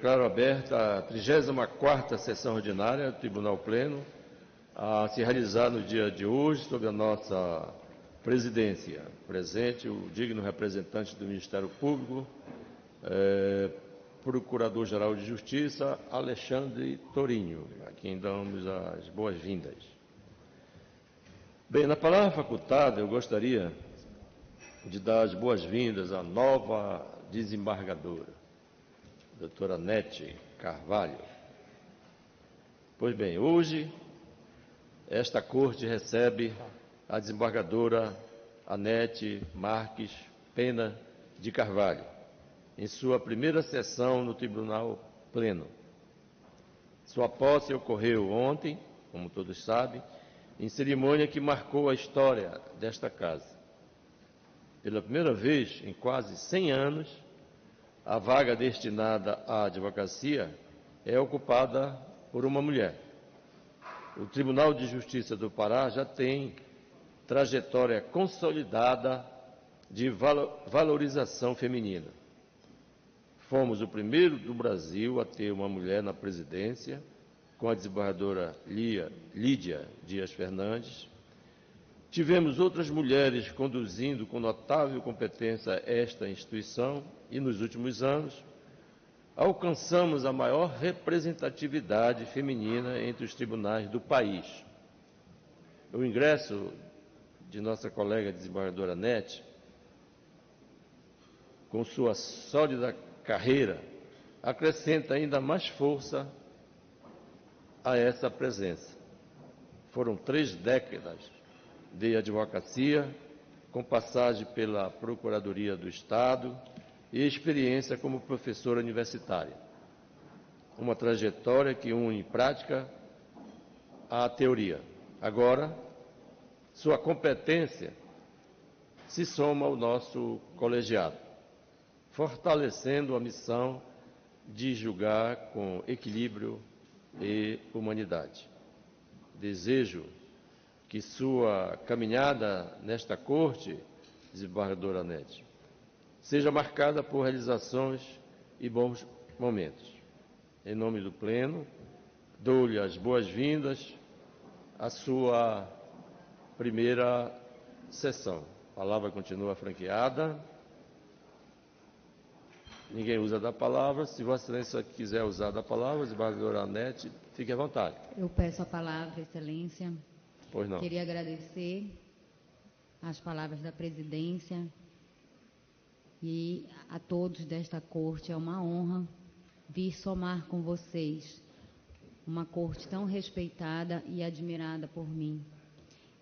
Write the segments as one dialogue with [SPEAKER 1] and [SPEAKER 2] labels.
[SPEAKER 1] declaro aberta a 34ª sessão ordinária do Tribunal Pleno, a se realizar no dia de hoje, sob a nossa presidência. Presente o digno representante do Ministério Público, Procurador-Geral de Justiça, Alexandre Torinho, a quem damos as boas-vindas. Bem, na palavra facultada, eu gostaria de dar as boas-vindas à nova desembargadora, doutora Nete Carvalho. Pois bem, hoje esta corte recebe a desembargadora Anete Marques Pena de Carvalho, em sua primeira sessão no Tribunal Pleno. Sua posse ocorreu ontem, como todos sabem, em cerimônia que marcou a história desta casa. Pela primeira vez em quase 100 anos, a vaga destinada à advocacia é ocupada por uma mulher. O Tribunal de Justiça do Pará já tem trajetória consolidada de valorização feminina. Fomos o primeiro do Brasil a ter uma mulher na presidência, com a desembargadora Lídia Dias Fernandes. Tivemos outras mulheres conduzindo com notável competência esta instituição e, nos últimos anos, alcançamos a maior representatividade feminina entre os tribunais do país. O ingresso de nossa colega desembargadora Nete, com sua sólida carreira, acrescenta ainda mais força a essa presença. Foram 3 décadas de advocacia, com passagem pela Procuradoria do Estado e experiência como professora universitária. Uma trajetória que une prática à teoria. Agora, sua competência se soma ao nosso colegiado, fortalecendo a missão de julgar com equilíbrio e humanidade. Desejo que sua caminhada nesta corte, desembargadora Nete, seja marcada por realizações e bons momentos. Em nome do Pleno, dou-lhe as boas-vindas à sua primeira sessão. A palavra continua franqueada. Ninguém usa da palavra. Se Vossa Excelência quiser usar da palavra, desembargadora Nete, fique à vontade.
[SPEAKER 2] Eu peço a palavra, Excelência.
[SPEAKER 1] Pois não.
[SPEAKER 2] Queria agradecer as palavras da presidência e a todos desta corte. É uma honra vir somar com vocês uma corte tão respeitada e admirada por mim.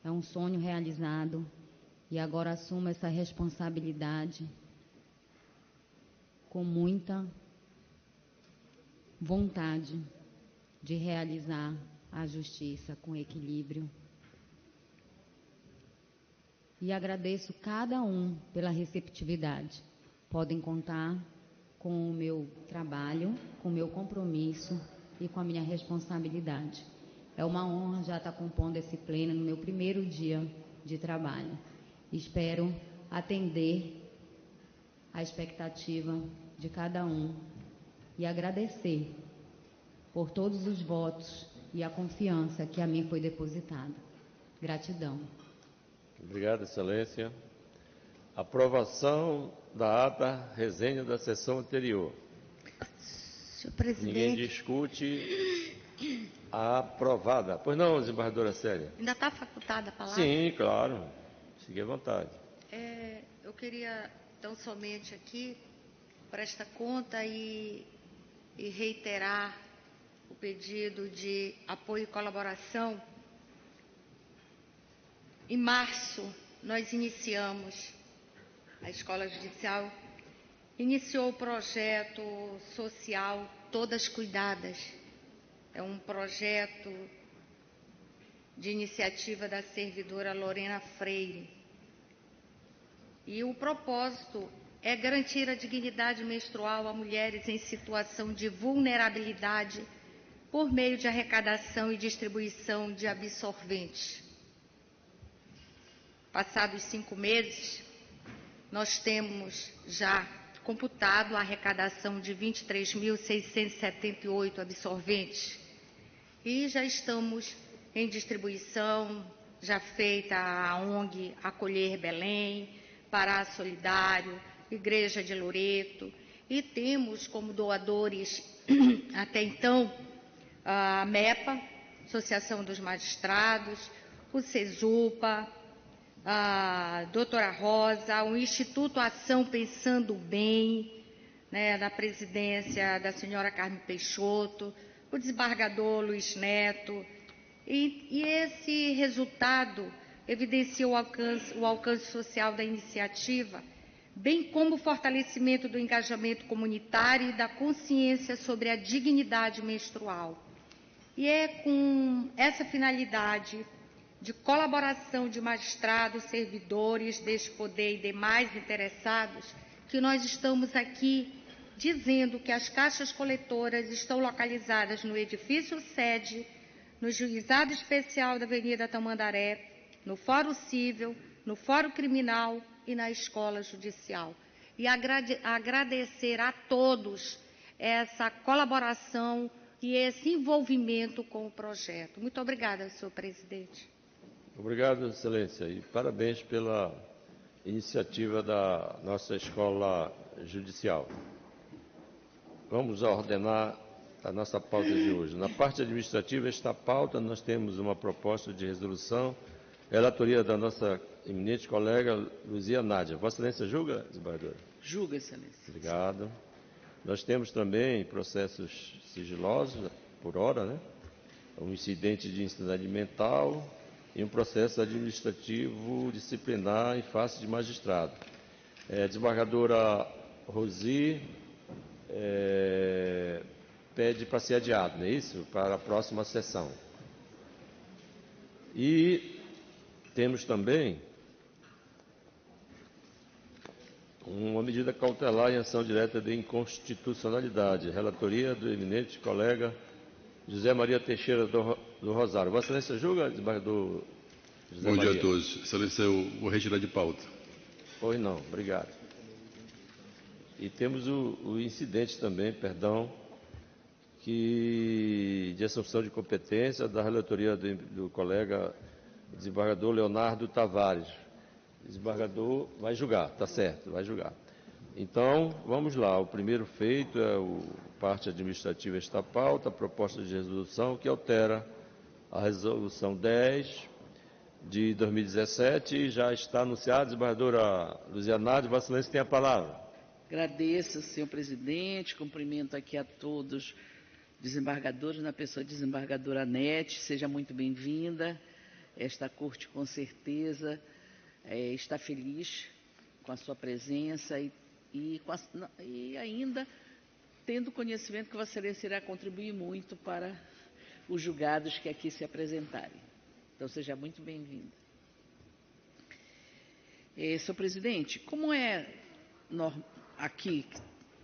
[SPEAKER 2] É um sonho realizado e agora assumo essa responsabilidade com muita vontade de realizar a justiça com equilíbrio. E agradeço cada um pela receptividade. Podem contar com o meu trabalho, com o meu compromisso e com a minha responsabilidade. É uma honra já estar compondo esse pleno no meu primeiro dia de trabalho. Espero atender a expectativa de cada um e agradecer por todos os votos e a confiança que a mim foi depositada. Gratidão.
[SPEAKER 1] Obrigado, Excelência. Aprovação da ata resenha da sessão anterior.
[SPEAKER 3] Senhor presidente.
[SPEAKER 1] Ninguém discute. Aprovada. Pois não, desembargadora Célia?
[SPEAKER 3] Ainda está facultada a palavra?
[SPEAKER 1] Sim, claro. Fique à vontade.
[SPEAKER 3] Eu queria, tão somente aqui, prestar conta e reiterar o pedido de apoio e colaboração. Em março, nós iniciamos, a Escola Judicial iniciou o projeto social Todas Cuidadas. É um projeto de iniciativa da servidora Lorena Freire. E o propósito é garantir a dignidade menstrual a mulheres em situação de vulnerabilidade por meio de arrecadação e distribuição de absorventes. Passados 5 meses, nós temos já computado a arrecadação de 23.678 absorventes. E já estamos em distribuição, já feita a ONG Acolher Belém, Pará Solidário, Igreja de Loreto, e temos como doadores, até então, a MEPA, Associação dos Magistrados, o CESUPA, a doutora Rosa, o Instituto Ação Pensando Bem, né, na presidência da senhora Carmen Peixoto, o desembargador Luiz Neto, e esse resultado evidencia o alcance social da iniciativa, bem como o fortalecimento do engajamento comunitário e da consciência sobre a dignidade menstrual. E é com essa finalidade de colaboração de magistrados, servidores deste poder e demais interessados, que nós estamos aqui dizendo que as caixas coletoras estão localizadas no edifício sede, no Juizado Especial da Avenida Tamandaré, no Fórum Cível, no Fórum Criminal e na Escola Judicial. E agradecer a todos essa colaboração e esse envolvimento com o projeto. Muito obrigada, senhor presidente.
[SPEAKER 1] Obrigado, Excelência, e parabéns pela iniciativa da nossa Escola Judicial. Vamos ordenar a nossa pauta de hoje. Na parte administrativa, esta pauta, nós temos uma proposta de resolução, relatoria da nossa eminente colega Luzia Nádia. Vossa Excelência julga, desembargadora?
[SPEAKER 4] Julga, Excelência.
[SPEAKER 1] Obrigado. Nós temos também processos sigilosos, por hora, né? Um incidente de insanidade mental e um processo administrativo disciplinar em face de magistrado. Desembargadora Rosi pede para ser adiado, não é isso? Para a próxima sessão. E temos também uma medida cautelar em ação direta de inconstitucionalidade, relatoria do eminente colega José Maria Teixeira do Rosário. Vossa Excelência julga, desembargador José Maria?
[SPEAKER 5] Bom dia a todos. Excelência, eu vou retirar de pauta.
[SPEAKER 1] Pois não, obrigado. E temos o incidente também, perdão, de assunção de competência da relatoria do colega desembargador Leonardo Tavares. Desembargador vai julgar, está certo, vai julgar. Então, vamos lá. O primeiro feito é parte administrativa esta pauta, a proposta de resolução que altera a resolução 10 de 2017 e já está anunciada. Desembargadora Luzia Nádia, Vossa Excelência tem a palavra.
[SPEAKER 4] Agradeço, senhor presidente, cumprimento aqui a todos desembargadores, na pessoa da desembargadora Nete, seja muito bem-vinda. Esta corte, com certeza, está feliz com a sua presença e ainda tendo conhecimento que Vossa Excelência irá contribuir muito para os julgados que aqui se apresentarem. Então, seja muito bem-vinda. Senhor presidente, como aqui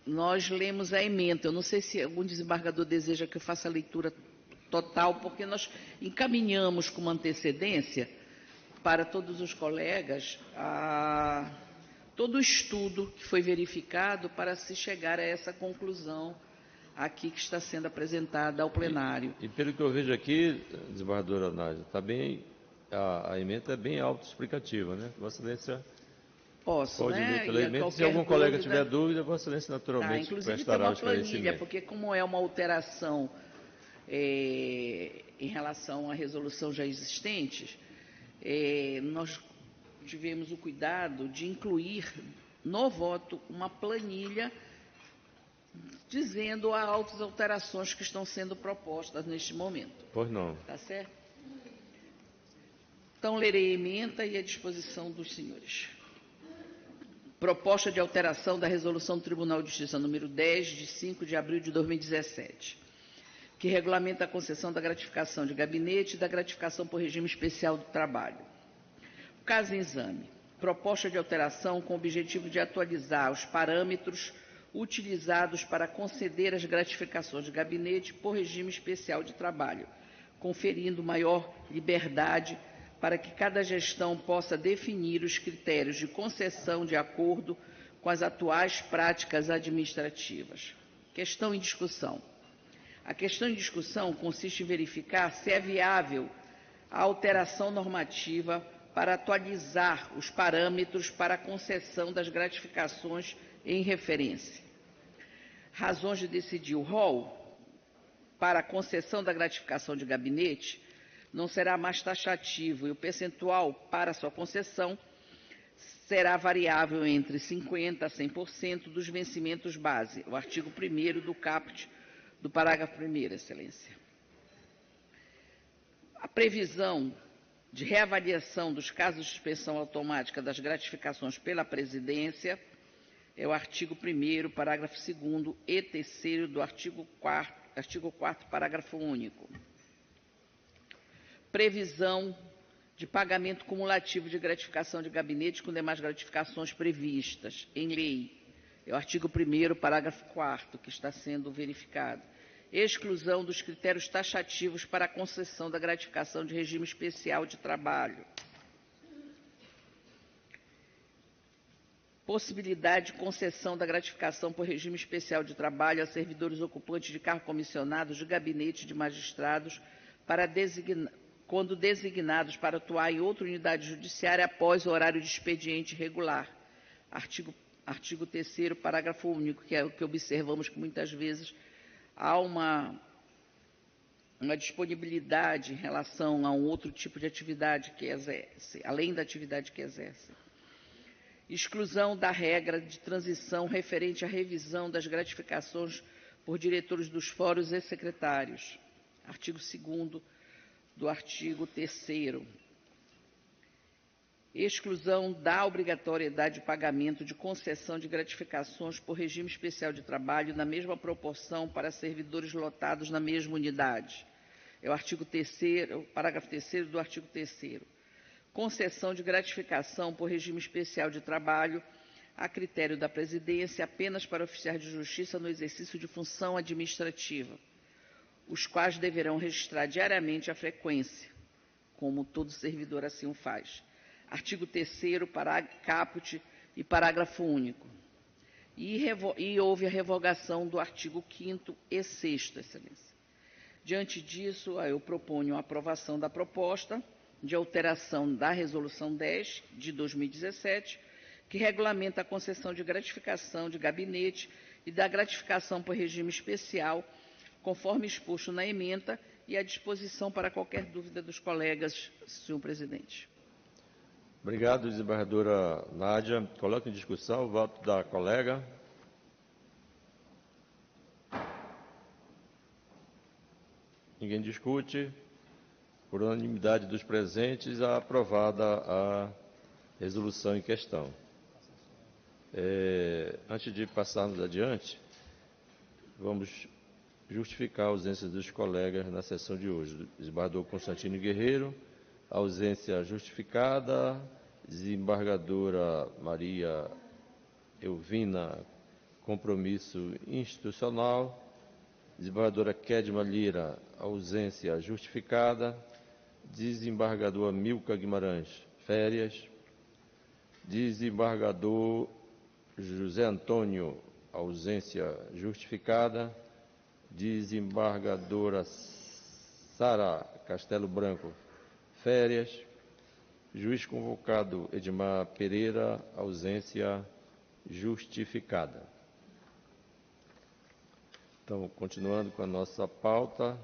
[SPEAKER 4] nós lemos a ementa, eu não sei se algum desembargador deseja que eu faça a leitura total, porque nós encaminhamos com uma antecedência para todos os colegas todo o estudo que foi verificado para se chegar a essa conclusão aqui que está sendo apresentada ao plenário.
[SPEAKER 1] E pelo que eu vejo aqui, desembargadora Nádia, está bem, a ementa é bem autoexplicativa, né? Vossa Excelência
[SPEAKER 4] pode
[SPEAKER 1] ler pela ementa. Se algum colega tiver dúvida, Vossa Excelência naturalmente
[SPEAKER 4] inclusive
[SPEAKER 1] prestará
[SPEAKER 4] tem
[SPEAKER 1] o esclarecimento.
[SPEAKER 4] planilha, porque como é uma alteração em relação à resolução já existente, nós tivemos o cuidado de incluir no voto uma planilha dizendo as altas alterações que estão sendo propostas neste momento.
[SPEAKER 1] Pois não.
[SPEAKER 4] Está certo? Então, lerei a ementa e a disposição dos senhores. Proposta de alteração da Resolução do Tribunal de Justiça número 10, de 5 de abril de 2017, que regulamenta a concessão da gratificação de gabinete e da gratificação por regime especial do trabalho. O caso em exame. Proposta de alteração com o objetivo de atualizar os parâmetros utilizados para conceder as gratificações de gabinete por regime especial de trabalho, conferindo maior liberdade para que cada gestão possa definir os critérios de concessão de acordo com as atuais práticas administrativas. Questão em discussão. A questão em discussão consiste em verificar se é viável a alteração normativa para atualizar os parâmetros para a concessão das gratificações em referência. Razões de decidir o rol para a concessão da gratificação de gabinete não será mais taxativo e o percentual para sua concessão será variável entre 50% a 100% dos vencimentos base, o artigo 1º do caput do parágrafo 1º, Excelência. A previsão de reavaliação dos casos de suspensão automática das gratificações pela presidência é o artigo 1º, parágrafo 2º e 3º do artigo 4º, parágrafo único. Previsão de pagamento cumulativo de gratificação de gabinete com demais gratificações previstas em lei. É o artigo 1º, parágrafo 4º, que está sendo verificado. Exclusão dos critérios taxativos para a concessão da gratificação de regime especial de trabalho. Possibilidade de concessão da gratificação por regime especial de trabalho a servidores ocupantes de cargo comissionados de gabinete de magistrados quando designados para atuar em outra unidade judiciária após o horário de expediente regular. Artigo 3º, parágrafo único, que é o que observamos que muitas vezes há uma disponibilidade em relação a um outro tipo de atividade que exerce, além da atividade que exerce. Exclusão da regra de transição referente à revisão das gratificações por diretores dos fóruns e secretários. Artigo 2º do artigo 3º. Exclusão da obrigatoriedade de pagamento de concessão de gratificações por regime especial de trabalho na mesma proporção para servidores lotados na mesma unidade. É o artigo 3º, parágrafo 3º do artigo 3º. Concessão de gratificação por regime especial de trabalho a critério da presidência apenas para oficiais de justiça no exercício de função administrativa, os quais deverão registrar diariamente a frequência, como todo servidor assim o faz. Artigo 3º, caput e parágrafo único. E houve a revogação do artigo 5º e 6º, Excelência. Diante disso, eu proponho a aprovação da proposta de alteração da Resolução 10 de 2017, que regulamenta a concessão de gratificação de gabinete e da gratificação por regime especial, conforme exposto na ementa, e à disposição para qualquer dúvida dos colegas, senhor presidente.
[SPEAKER 1] Obrigado, desembargadora Nádia. Coloco em discussão o voto da colega. Ninguém discute. Por unanimidade dos presentes, aprovada a resolução em questão. Antes de passarmos adiante, vamos justificar a ausência dos colegas na sessão de hoje. Desembargador Constantino Guerreiro, ausência justificada. Desembargadora Maria Elvina, compromisso institucional. Desembargadora Kedma Lira, ausência justificada. Desembargador Milka Guimarães, férias. Desembargador José Antônio, ausência justificada. Desembargadora Sara Castelo Branco, férias. Juiz convocado Edmar Pereira, ausência justificada. Então, continuando com a nossa pauta,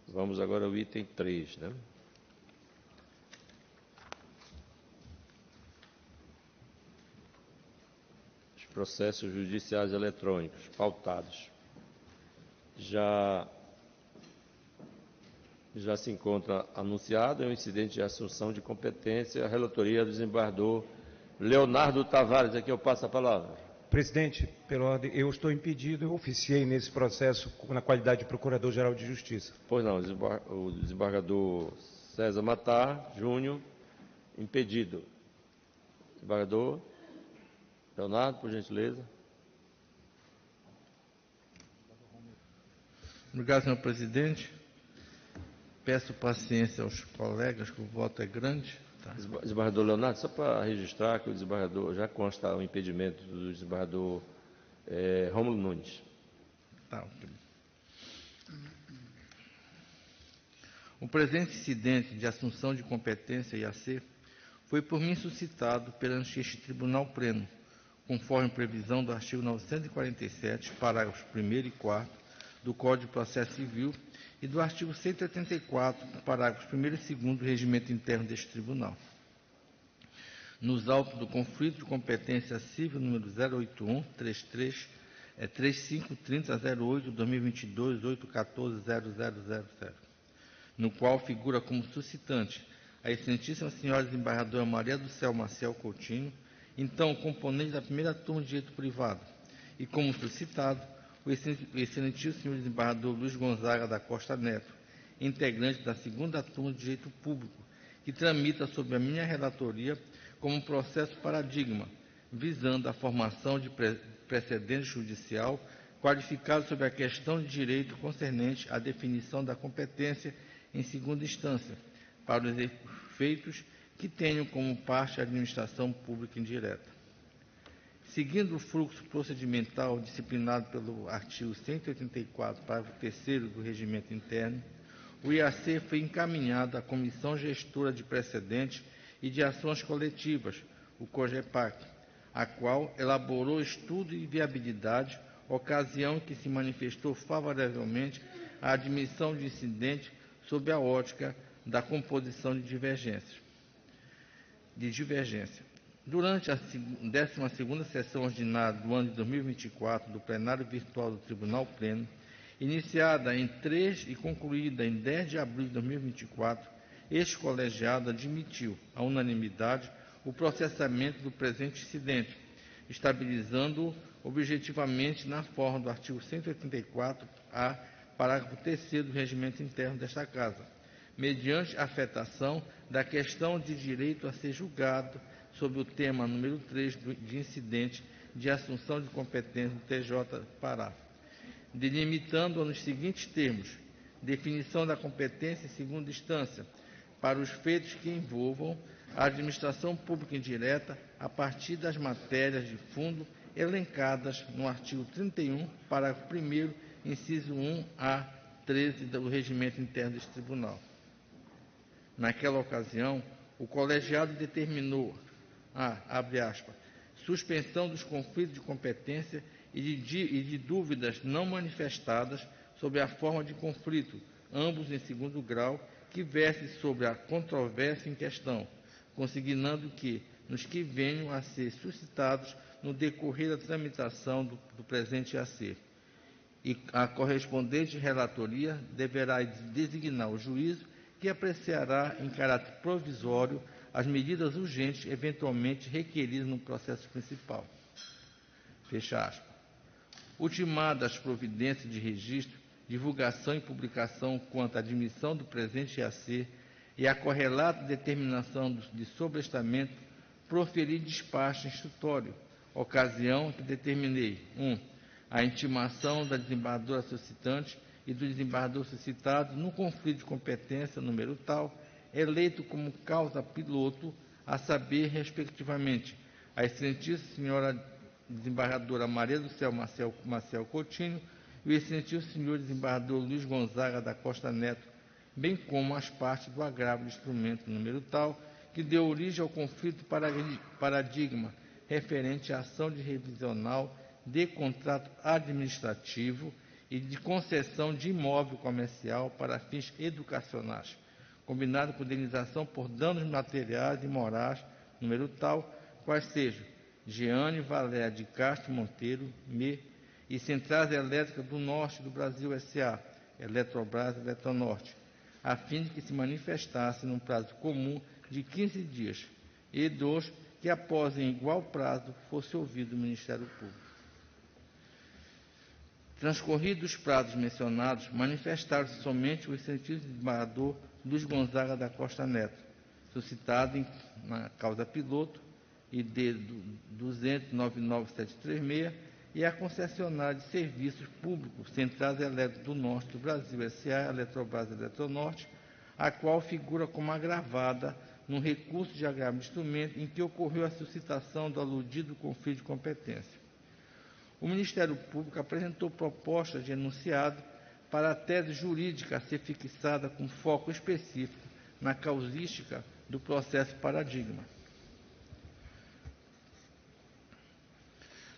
[SPEAKER 1] vamos agora ao item 3, né? Os processos judiciais eletrônicos pautados. Já se encontra anunciado um incidente de assunção de competência, a relatoria do desembargador Leonardo Tavares. Aqui eu passo a palavra.
[SPEAKER 6] Presidente, pela ordem, eu estou impedido, eu oficiei nesse processo na qualidade de Procurador-Geral de Justiça.
[SPEAKER 1] Pois não, o desembargador César Matar Júnior, impedido. Desembargador Leonardo, por gentileza.
[SPEAKER 7] Obrigado, senhor presidente. Peço paciência aos colegas, que o voto é grande, Tá.
[SPEAKER 1] Desembargador Leonardo, só para registrar que o desembargador já consta o impedimento do desembargador Rômulo Nunes.
[SPEAKER 7] Tá, ok. O presente incidente de assunção de competência IAC foi por mim suscitado perante este Tribunal Pleno, conforme previsão do artigo 947, parágrafos 1º e 4º do Código de Processo Civil e do artigo 184, parágrafos 1º e 2º do Regimento Interno deste Tribunal. Nos autos do conflito de competência civil número 081-3530-08-2022-814-0000, no qual figura como suscitante a excelentíssima senhora desembargadora Maria do Céu Maciel Coutinho, então componente da primeira turma de direito privado, e como suscitado o excelentíssimo senhor desembargador Luiz Gonzaga da Costa Neto, integrante da segunda turma de direito público, que tramita sob a minha relatoria como um processo paradigma, visando a formação de precedente judicial qualificado sobre a questão de direito concernente à definição da competência em segunda instância, para os efeitos que tenham como parte a administração pública indireta. Seguindo o fluxo procedimental disciplinado pelo artigo 184, parágrafo 3º do Regimento Interno, o IAC foi encaminhado à Comissão Gestora de Precedentes e de Ações Coletivas, o COGEPAC, a qual elaborou estudo de viabilidade, ocasião em que se manifestou favoravelmente a admissão de incidente sob a ótica da composição de divergência. Durante a 12ª sessão ordinária do ano de 2024 do plenário virtual do Tribunal Pleno, iniciada em 3 e concluída em 10 de abril de 2024, este colegiado admitiu, à unanimidade, o processamento do presente incidente, estabilizando-o objetivamente na forma do artigo 184-A, parágrafo 3º do Regimento Interno desta Casa, mediante a afetação da questão de direito a ser julgado sobre o tema número 3 de incidente de assunção de competência do TJ Pará, delimitando-a nos seguintes termos: definição da competência em segunda instância para os feitos que envolvam a administração pública indireta a partir das matérias de fundo elencadas no artigo 31, parágrafo 1º, inciso 1A, 13 do Regimento Interno deste Tribunal. Naquela ocasião, o colegiado determinou abre aspas, suspensão dos conflitos de competência e de dúvidas não manifestadas sobre a forma de conflito, ambos em segundo grau, que verse sobre a controvérsia em questão, consignando que, nos que venham a ser suscitados no decorrer da tramitação do presente IAC, e a correspondente relatoria deverá designar o juízo que apreciará em caráter provisório as medidas urgentes eventualmente requeridas no processo principal. Fecha aspas. Ultimadas as providências de registro, divulgação e publicação quanto à admissão do presente IAC e a correlata determinação de sobrestamento, proferi despacho instrutório, ocasião que determinei: 1. A intimação da desembargadora suscitante e do desembargador suscitado no conflito de competência número tal, eleito como causa piloto, a saber, respectivamente, a excelentíssima senhora desembargadora Maria do Céu Maciel Coutinho e o excelentíssimo senhor desembargador Luiz Gonzaga da Costa Neto, bem como as partes do agravo do instrumento número tal, que deu origem ao conflito paradigma referente à ação de revisional de contrato administrativo e de concessão de imóvel comercial para fins educacionais, combinado com indenização por danos materiais e morais, número tal, quais sejam Jeane Valéria de Castro Monteiro, MEI, e Centrais Elétricas do Norte do Brasil S.A., Eletrobras e Eletronorte, a fim de que se manifestasse num prazo comum de 15 dias, e 2, que após em igual prazo fosse ouvido o Ministério Público. Transcorridos os prazos mencionados, manifestaram-se somente o excelentíssimo desembargador Luiz Gonzaga da Costa Neto, suscitado na causa piloto, ID 200-99736, e a concessionária de serviços públicos Centrais Elétricas do Norte do Brasil S.A., Eletrobras e Eletronorte, a qual figura como agravada num recurso de agravo de instrumento em que ocorreu a suscitação do aludido conflito de competência. O Ministério Público apresentou proposta de enunciado para a tese jurídica a ser fixada com foco específico na causística do processo paradigma.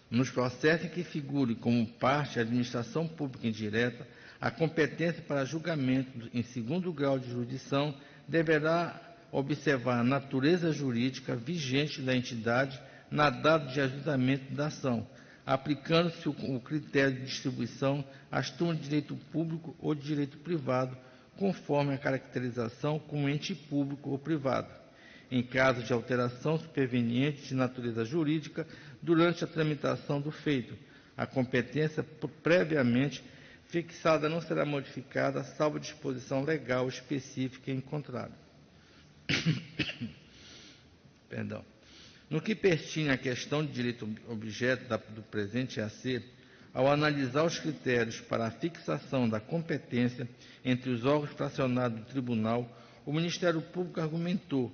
[SPEAKER 7] Nos processos em que figure como parte a administração pública indireta, a competência para julgamento em segundo grau de jurisdição deverá observar a natureza jurídica vigente da entidade na data de ajuizamento da ação, aplicando-se o critério de distribuição às turmas de direito público ou de direito privado, conforme a caracterização como ente público ou privado. Em caso de alteração superveniente de natureza jurídica durante a tramitação do feito, a competência previamente fixada não será modificada, salvo disposição legal específica encontrada. Perdão. No que pertinha à questão de direito objeto do presente EAC, ao analisar os critérios para a fixação da competência entre os órgãos fracionados do Tribunal, o Ministério Público argumentou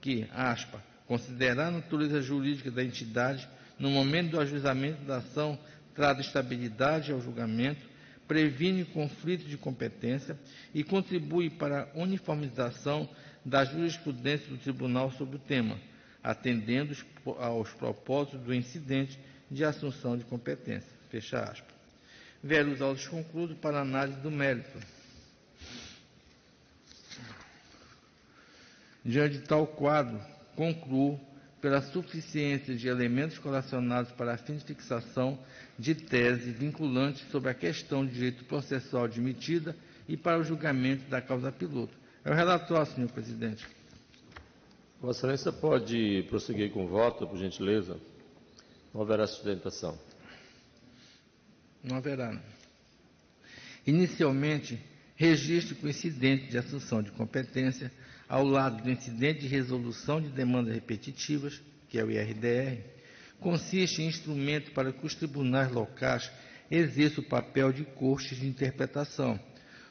[SPEAKER 7] que aspas, considerar a natureza jurídica da entidade no momento do ajuizamento da ação traz estabilidade ao julgamento, previne conflitos de competência e contribui para a uniformização da jurisprudência do Tribunal sobre o tema, atendendo aos propósitos do incidente de assunção de competência. Fecha aspas. Velho os autos concluídos para análise do mérito. Diante de tal quadro, concluo pela suficiência de elementos relacionados para a fim de fixação de tese vinculante sobre a questão de direito processual admitida e para o julgamento da causa piloto. É o relatório, senhor presidente.
[SPEAKER 1] Vossa Excelência pode prosseguir com o voto, por gentileza? Não haverá sustentação.
[SPEAKER 7] Não haverá. Inicialmente, registro que o incidente de assunção de competência, ao lado do incidente de resolução de demandas repetitivas, que é o IRDR, consiste em instrumento para que os tribunais locais exerçam o papel de cortes de interpretação,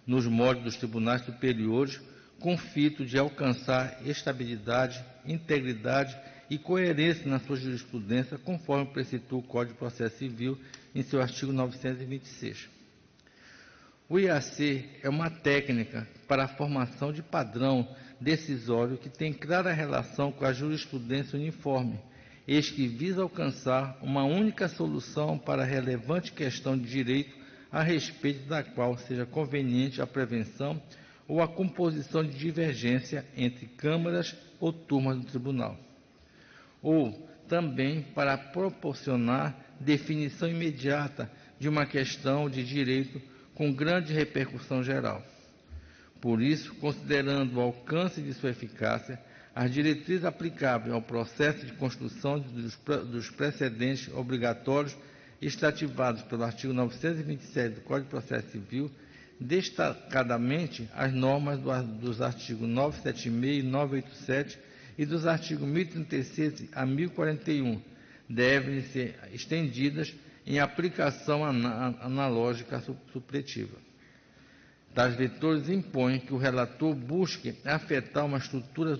[SPEAKER 7] nos moldes dos tribunais superiores, com o fito de alcançar estabilidade, integridade e coerência na sua jurisprudência, conforme precitou o Código de Processo Civil em seu artigo 926. O IAC é uma técnica para a formação de padrão decisório que tem clara relação com a jurisprudência uniforme, eis que visa alcançar uma única solução para a relevante questão de direito a respeito da qual seja conveniente a prevenção ou a composição de divergência entre câmaras ou turmas do tribunal. Ou também para proporcionar definição imediata de uma questão de direito com grande repercussão geral. Por isso, considerando o alcance de sua eficácia, as diretrizes aplicáveis ao processo de construção dos precedentes obrigatórios estativados pelo artigo 927 do Código de Processo Civil, destacadamente as normas dos artigos 976 e 987 e dos artigos 1036 a 1041, devem ser estendidas em aplicação analógica supletiva. Tais vetores impõem que o relator busque afetar uma estrutura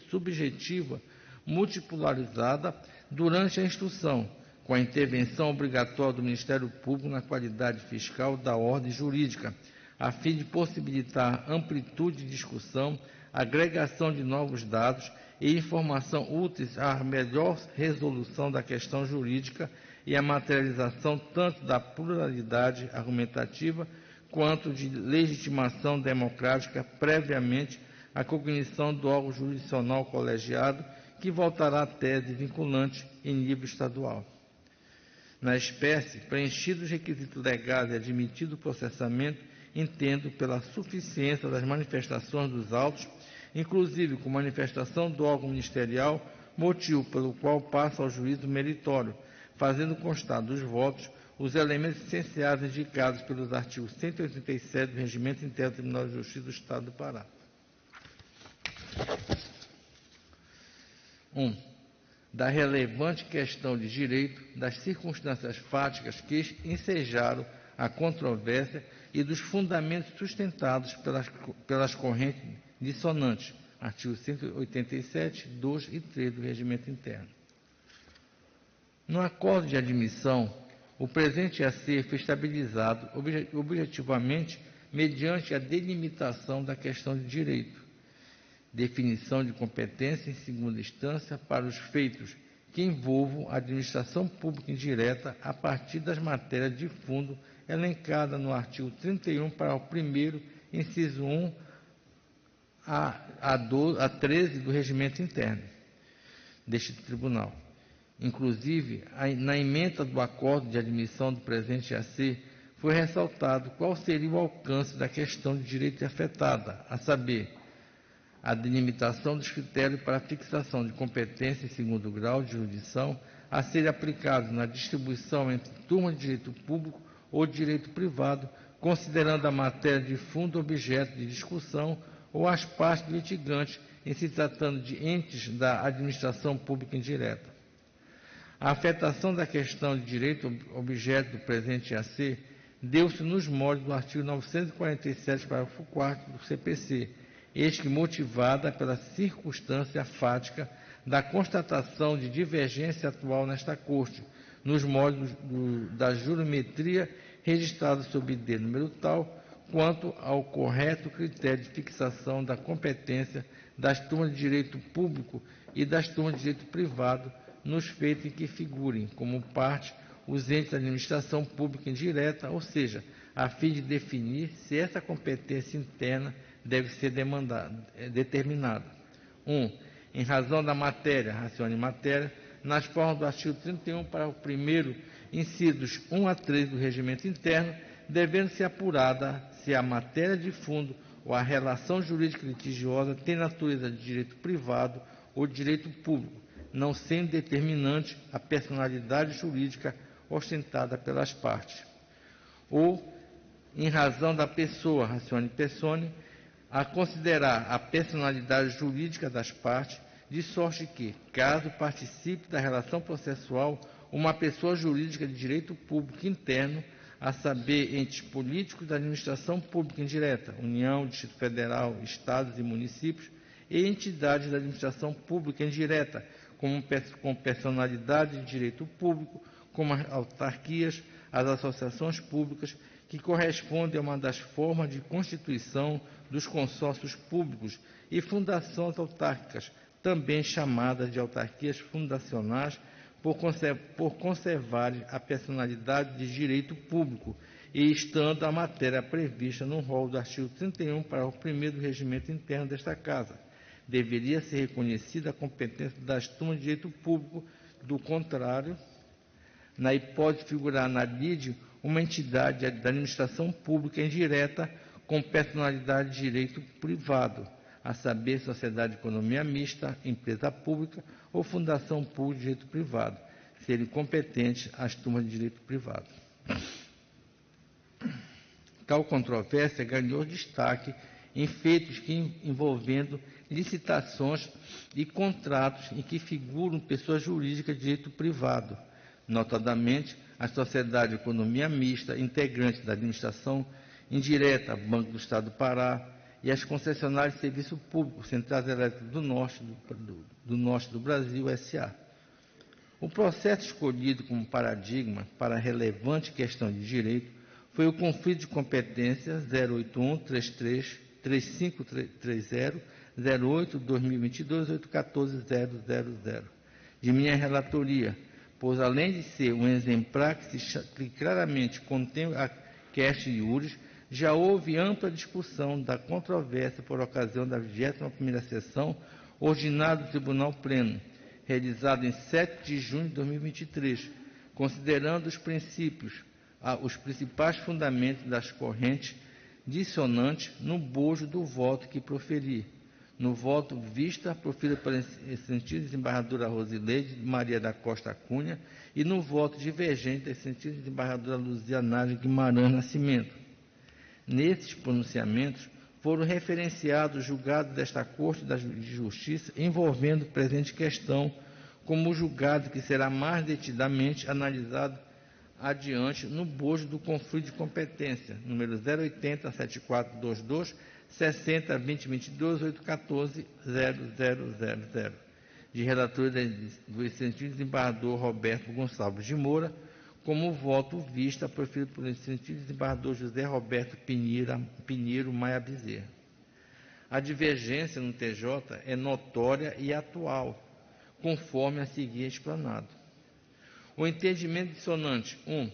[SPEAKER 7] subjetiva multipolarizada durante a instrução, com a intervenção obrigatória do Ministério Público na qualidade fiscal da ordem jurídica, a fim de possibilitar amplitude de discussão, agregação de novos dados e informação úteis à melhor resolução da questão jurídica e a materialização tanto da pluralidade argumentativa quanto de legitimação democrática previamente à cognição do órgão jurisdicional colegiado, que voltará à tese vinculante em nível estadual. Na espécie, preenchidos os requisitos legais e admitido o processamento, entendo pela suficiência das manifestações dos autos, inclusive com manifestação do órgão ministerial, motivo pelo qual passa ao juízo meritório, fazendo constar dos votos os elementos essenciais indicados pelos artigos 187 do Regimento Interno do Tribunal de Justiça do Estado do Pará. 1. Da relevante questão de direito, das circunstâncias fáticas que ensejaram a controvérsia e dos fundamentos sustentados pelas correntes dissonantes, artigo 187, 2 e 3 do Regimento Interno. No acordo de admissão, o presente AC foi estabilizado objetivamente mediante a delimitação da questão de direito, definição de competência em segunda instância para os feitos que envolvam a administração pública indireta a partir das matérias de fundo elencadas no artigo 31, parágrafo 1º, inciso 1 a 13 do Regimento Interno deste Tribunal. Inclusive, na ementa do acordo de admissão do presente AC, foi ressaltado qual seria o alcance da questão de direito afetada, a saber, a delimitação dos critérios para a fixação de competência em segundo grau de jurisdição a serem aplicados na distribuição entre turmas de direito público ou de direito privado, considerando a matéria de fundo objeto de discussão ou as partes litigantes em se tratando de entes da administração pública indireta. A afetação da questão de direito objeto do presente AC deu-se nos moldes do artigo 947, parágrafo 4º do CPC, eis que motivada pela circunstância fática da constatação de divergência atual nesta Corte, nos moldes da jurimetria registrada sob D número tal, quanto ao correto critério de fixação da competência das turmas de direito público e das turmas de direito privado nos feitos em que figurem como parte os entes da administração pública indireta, ou seja, a fim de definir se essa competência interna deve ser determinada. 1. Em razão da matéria, racione matéria, nas formas do artigo 31, parágrafo 1º, incisos 1 a 3 do Regimento Interno, devendo ser apurada se a matéria de fundo ou a relação jurídica litigiosa tem natureza de direito privado ou de direito público, não sendo determinante a personalidade jurídica ostentada pelas partes. Ou, em razão da pessoa, ratione persone, a considerar a personalidade jurídica das partes, de sorte que, caso participe da relação processual uma pessoa jurídica de direito público interno, a saber, entes políticos da administração pública indireta, União, Distrito Federal, Estados e municípios, e entidades da administração pública indireta, com personalidade de direito público, como as autarquias, as associações públicas, que correspondem a uma das formas de constituição dos consórcios públicos e fundações autárquicas, também chamadas de autarquias fundacionais, por conservarem a personalidade de direito público e estando a matéria prevista no rol do artigo 31, parágrafo 1º do Regimento Interno desta Casa. Deveria ser reconhecida a competência das turmas de direito público, do contrário, na hipótese de figurar na lide uma entidade da administração pública indireta com personalidade de direito privado, a saber, sociedade de economia mista, empresa pública ou fundação pública de direito privado, serem competentes as turmas de direito privado. Tal controvérsia ganhou destaque em feitos que envolvendo licitações e contratos em que figuram pessoas jurídicas de direito privado, notadamente a Sociedade de Economia Mista, integrante da administração indireta, Banco do Estado do Pará, e as concessionárias de serviço público, Centrais Elétricas do Norte do Brasil, S.A. O processo escolhido como paradigma para a relevante questão de direito foi o conflito de competência 081-3330-3530-08-2022-814-000, de minha relatoria, pois, além de ser um exemplar que claramente contém a quest iuris, já houve ampla discussão da controvérsia por ocasião da 21ª sessão ordinária do Tribunal Pleno, realizada em 7 de junho de 2023, considerando os principais fundamentos das correntes dissonantes no bojo do voto que proferir. No voto vista, proferido pela excelentíssima desembargadora Rosileide Maria da Costa Cunha, e no voto divergente da excelentíssima desembargadora Luzia Nádia Guimarães Nascimento. Nesses pronunciamentos, foram referenciados os julgados desta Corte de Justiça envolvendo a presente questão, como o julgado que será mais detidamente analisado adiante no bojo do conflito de competência, número 080-7422, 60.2022.814.0000, de relatoria do excelentíssimo desembargador Roberto Gonçalves de Moura, como voto vista proferido pelo excelentíssimo desembargador José Roberto Pinheiro Maia Bezerra. A divergência no TJ é notória e atual, conforme a seguir explanado. O entendimento dissonante 1.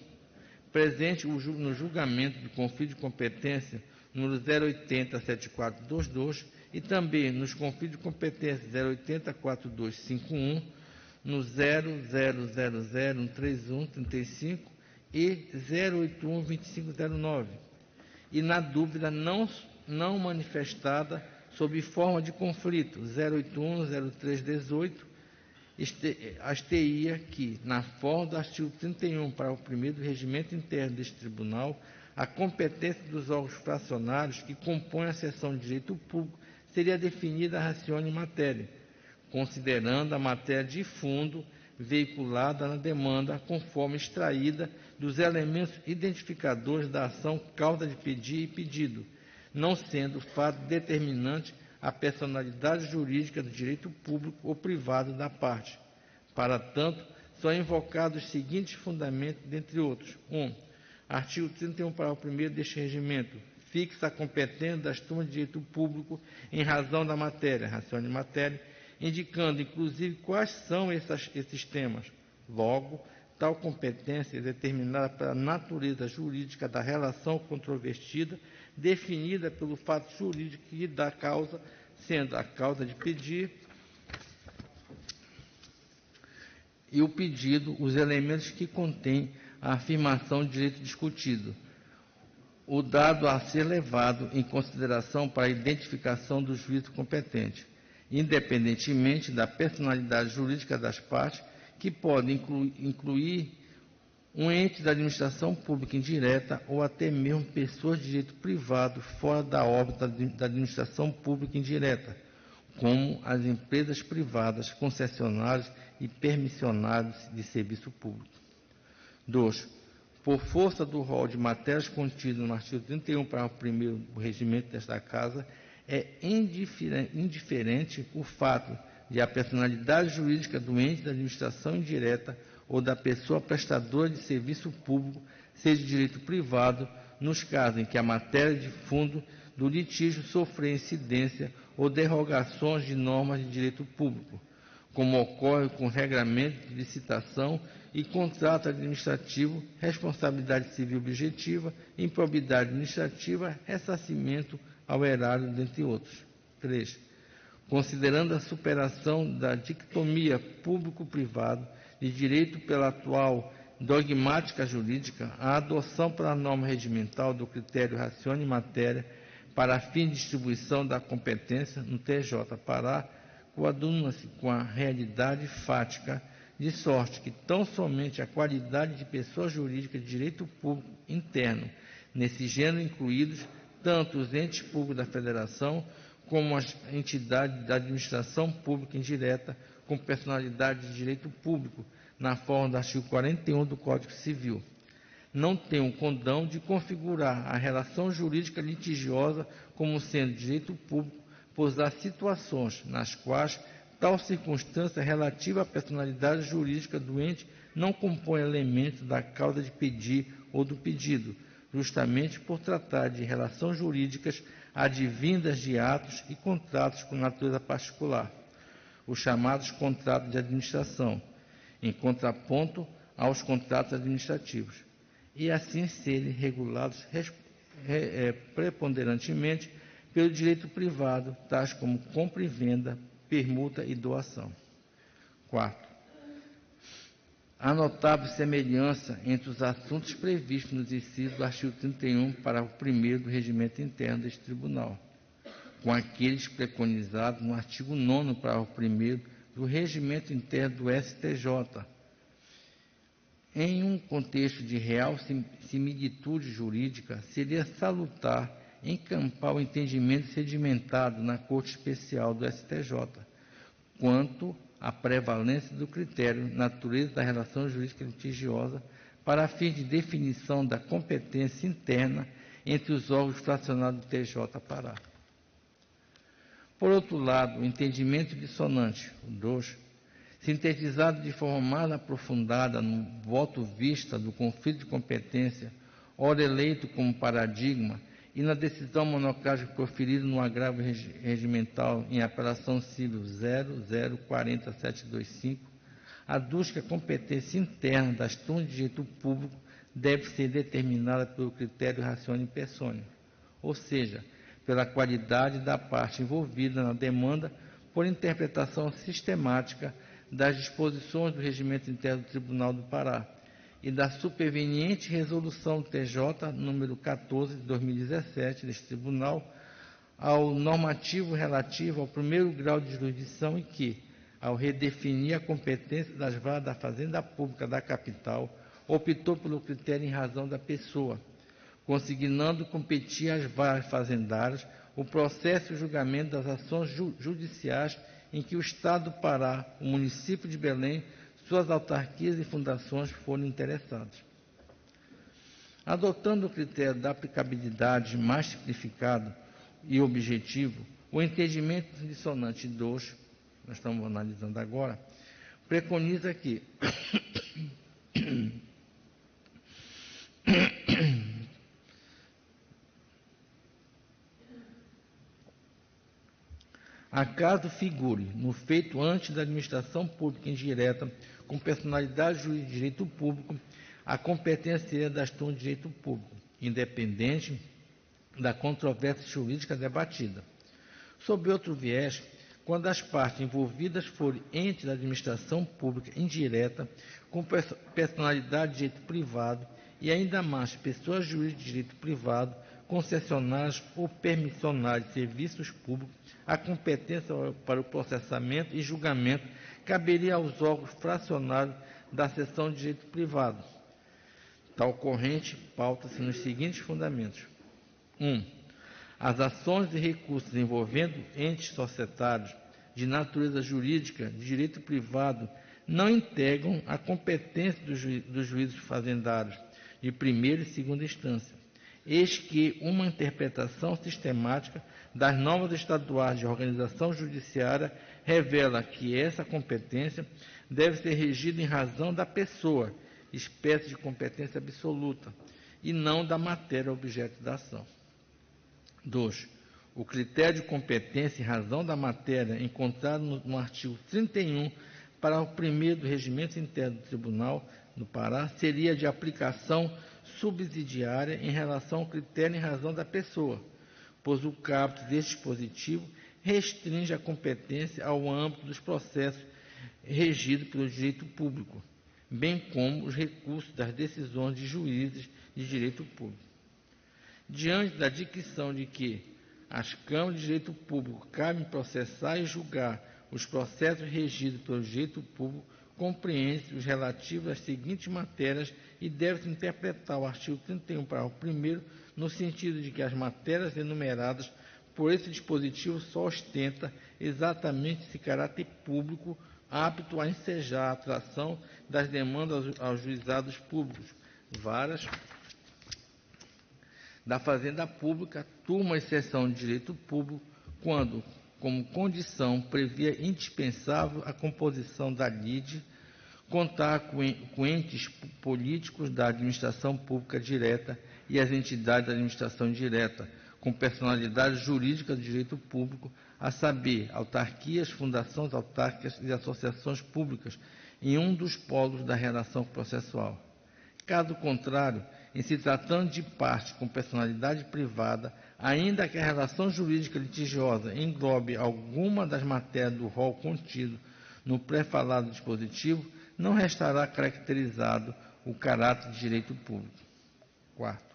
[SPEAKER 7] Presente no julgamento do conflito de competência número 080-7422 e também nos conflitos de competência 080-4251, no 0000-131-35 e 081-2509, e na dúvida não manifestada sob forma de conflito 081-0318, asteia que, na forma do artigo 31, parágrafo 1º do regimento interno deste tribunal, a competência dos órgãos fracionários que compõem a seção de direito público seria definida ratione matéria, considerando a matéria de fundo veiculada na demanda conforme extraída dos elementos identificadores da ação causa de pedir e pedido, não sendo fato determinante a personalidade jurídica do direito público ou privado da parte. Para tanto, são invocados os seguintes fundamentos, dentre outros. 1. Artigo 31, parágrafo 1º deste regimento, fixa a competência das turmas de direito público em razão da matéria, ratione matéria, indicando, inclusive, quais são esses temas. Logo, tal competência é determinada pela natureza jurídica da relação controvertida, definida pelo fato jurídico e da causa, sendo a causa de pedir e o pedido os elementos que contêm a afirmação de direito discutido, o dado a ser levado em consideração para a identificação do juízo competente, independentemente da personalidade jurídica das partes, que pode incluir um ente da administração pública indireta ou até mesmo pessoas de direito privado fora da órbita da administração pública indireta, como as empresas privadas, concessionárias e permissionárias de serviço público. 2. Por força do rol de matérias contido no artigo 31, parágrafo 1º do regimento desta Casa, é indiferente o fato de a personalidade jurídica do ente da administração indireta ou da pessoa prestadora de serviço público seja de direito privado, nos casos em que a matéria de fundo do litígio sofrer incidência ou derrogações de normas de direito público, como ocorre com regramento de licitação e contrato administrativo, responsabilidade civil objetiva, improbidade administrativa, ressarcimento ao erário, dentre outros. 3. Considerando a superação da dicotomia público-privado de direito pela atual dogmática jurídica, a adoção pela norma regimental do critério ratione matéria para fim de distribuição da competência no TJ Pará coaduna-se com a realidade fática, de sorte que tão somente a qualidade de pessoa jurídica de direito público interno, nesse gênero incluídos tanto os entes públicos da Federação como as entidades da administração pública indireta com personalidade de direito público, na forma do artigo 41 do Código Civil. Não tem o condão de configurar a relação jurídica litigiosa como sendo direito público, pois há situações nas quais tal circunstância relativa à personalidade jurídica do ente não compõe elementos da causa de pedir ou do pedido, justamente por tratar de relações jurídicas advindas de atos e contratos com natureza particular, os chamados contratos de administração, em contraponto aos contratos administrativos, e assim serem regulados preponderantemente pelo direito privado, tais como compra e venda, permuta e doação. 4. Há notável semelhança entre os assuntos previstos nos incisos do artigo 31, parágrafo 1º do regimento interno deste tribunal, com aqueles preconizados no artigo 9º, parágrafo 1º do regimento interno do STJ. Em um contexto de real similitude jurídica, seria salutar encampar o entendimento sedimentado na Corte Especial do STJ, quanto à prevalência do critério natureza da relação jurídica litigiosa para fins de definição da competência interna entre os órgãos fracionados do TJ Pará. Por outro lado, o entendimento dissonante, o 2, sintetizado de forma mais aprofundada no voto vista do conflito de competência, ora eleito como paradigma, e na decisão monocrática proferida no agravo regimental em apelação civil 0040725, aduz que a competência interna das turmas de direito público deve ser determinada pelo critério ratione persone, ou seja, pela qualidade da parte envolvida na demanda por interpretação sistemática das disposições do regimento interno do Tribunal do Pará e da superveniente resolução do TJ número 14 de 2017 deste tribunal ao normativo relativo ao primeiro grau de jurisdição e que, ao redefinir a competência das varas da Fazenda Pública da capital, optou pelo critério em razão da pessoa, consignando competir às varas fazendárias o processo e o julgamento das ações judiciais em que o Estado do Pará, o município de Belém, suas autarquias e fundações forem interessados. Adotando o critério da aplicabilidade mais simplificado e objetivo, o entendimento dissonante 2, nós estamos analisando agora, preconiza que acaso figure no feito antes da administração pública indireta com personalidade jurídica de direito público, a competência das turmas de direito público, independente da controvérsia jurídica debatida. Sob outro viés, quando as partes envolvidas forem entes da administração pública indireta com personalidade de direito privado e ainda mais pessoas jurídicas de direito privado, concessionárias ou permissionárias de serviços públicos, a competência para o processamento e julgamento caberia aos órgãos fracionários da seção de direito privado. Tal corrente pauta-se nos seguintes fundamentos. 1. As ações e recursos envolvendo entes societários de natureza jurídica de direito privado não integram a competência dos juízes fazendários de primeira e segunda instância. Eis que uma interpretação sistemática das normas estaduais de organização judiciária revela que essa competência deve ser regida em razão da pessoa, espécie de competência absoluta, e não da matéria objeto da ação. 2. O critério de competência em razão da matéria encontrado no artigo 31, parágrafo 1º do Regimento Interno do Tribunal do Pará seria de aplicação subsidiária em relação ao critério em razão da pessoa, pois o caput deste dispositivo restringe a competência ao âmbito dos processos regidos pelo direito público, bem como os recursos das decisões de juízes de direito público. Diante da dicção de que às câmaras de direito público cabe processar e julgar os processos regidos pelo direito público, compreende-se os relativos às seguintes matérias e deve-se interpretar o artigo 31, parágrafo 1º, no sentido de que as matérias enumeradas por esse dispositivo só ostenta exatamente esse caráter público apto a ensejar a atração das demandas aos juizados públicos, varas da Fazenda Pública, turma e seção de direito público, quando, como condição, previa indispensável a composição da lide, contar com entes políticos da administração pública direta e as entidades da administração indireta, com personalidade jurídica do direito público, a saber, autarquias, fundações autárquicas e associações públicas, em um dos polos da relação processual. Caso contrário, em se tratando de parte com personalidade privada, ainda que a relação jurídica litigiosa englobe alguma das matérias do rol contido no pré-falado dispositivo, não restará caracterizado o caráter de direito público. 4.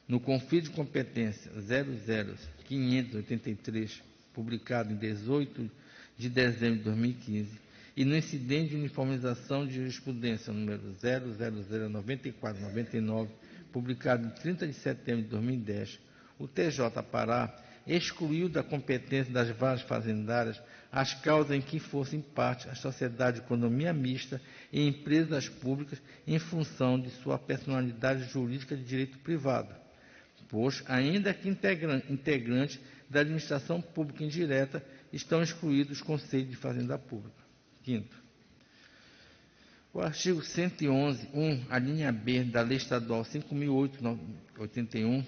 [SPEAKER 7] No conflito de competência 00583, publicado em 18 de dezembro de 2015, e no incidente de uniformização de jurisprudência número 0009499, publicado em 30 de setembro de 2010, o TJ Pará excluiu da competência das varas fazendárias as causas em que fossem parte a sociedade de economia mista e empresas públicas em função de sua personalidade jurídica de direito privado, pois, ainda que integrante da administração pública indireta, estão excluídos os conselhos de fazenda pública. Quinto, o artigo 111.1, a linha B da Lei Estadual 5.881,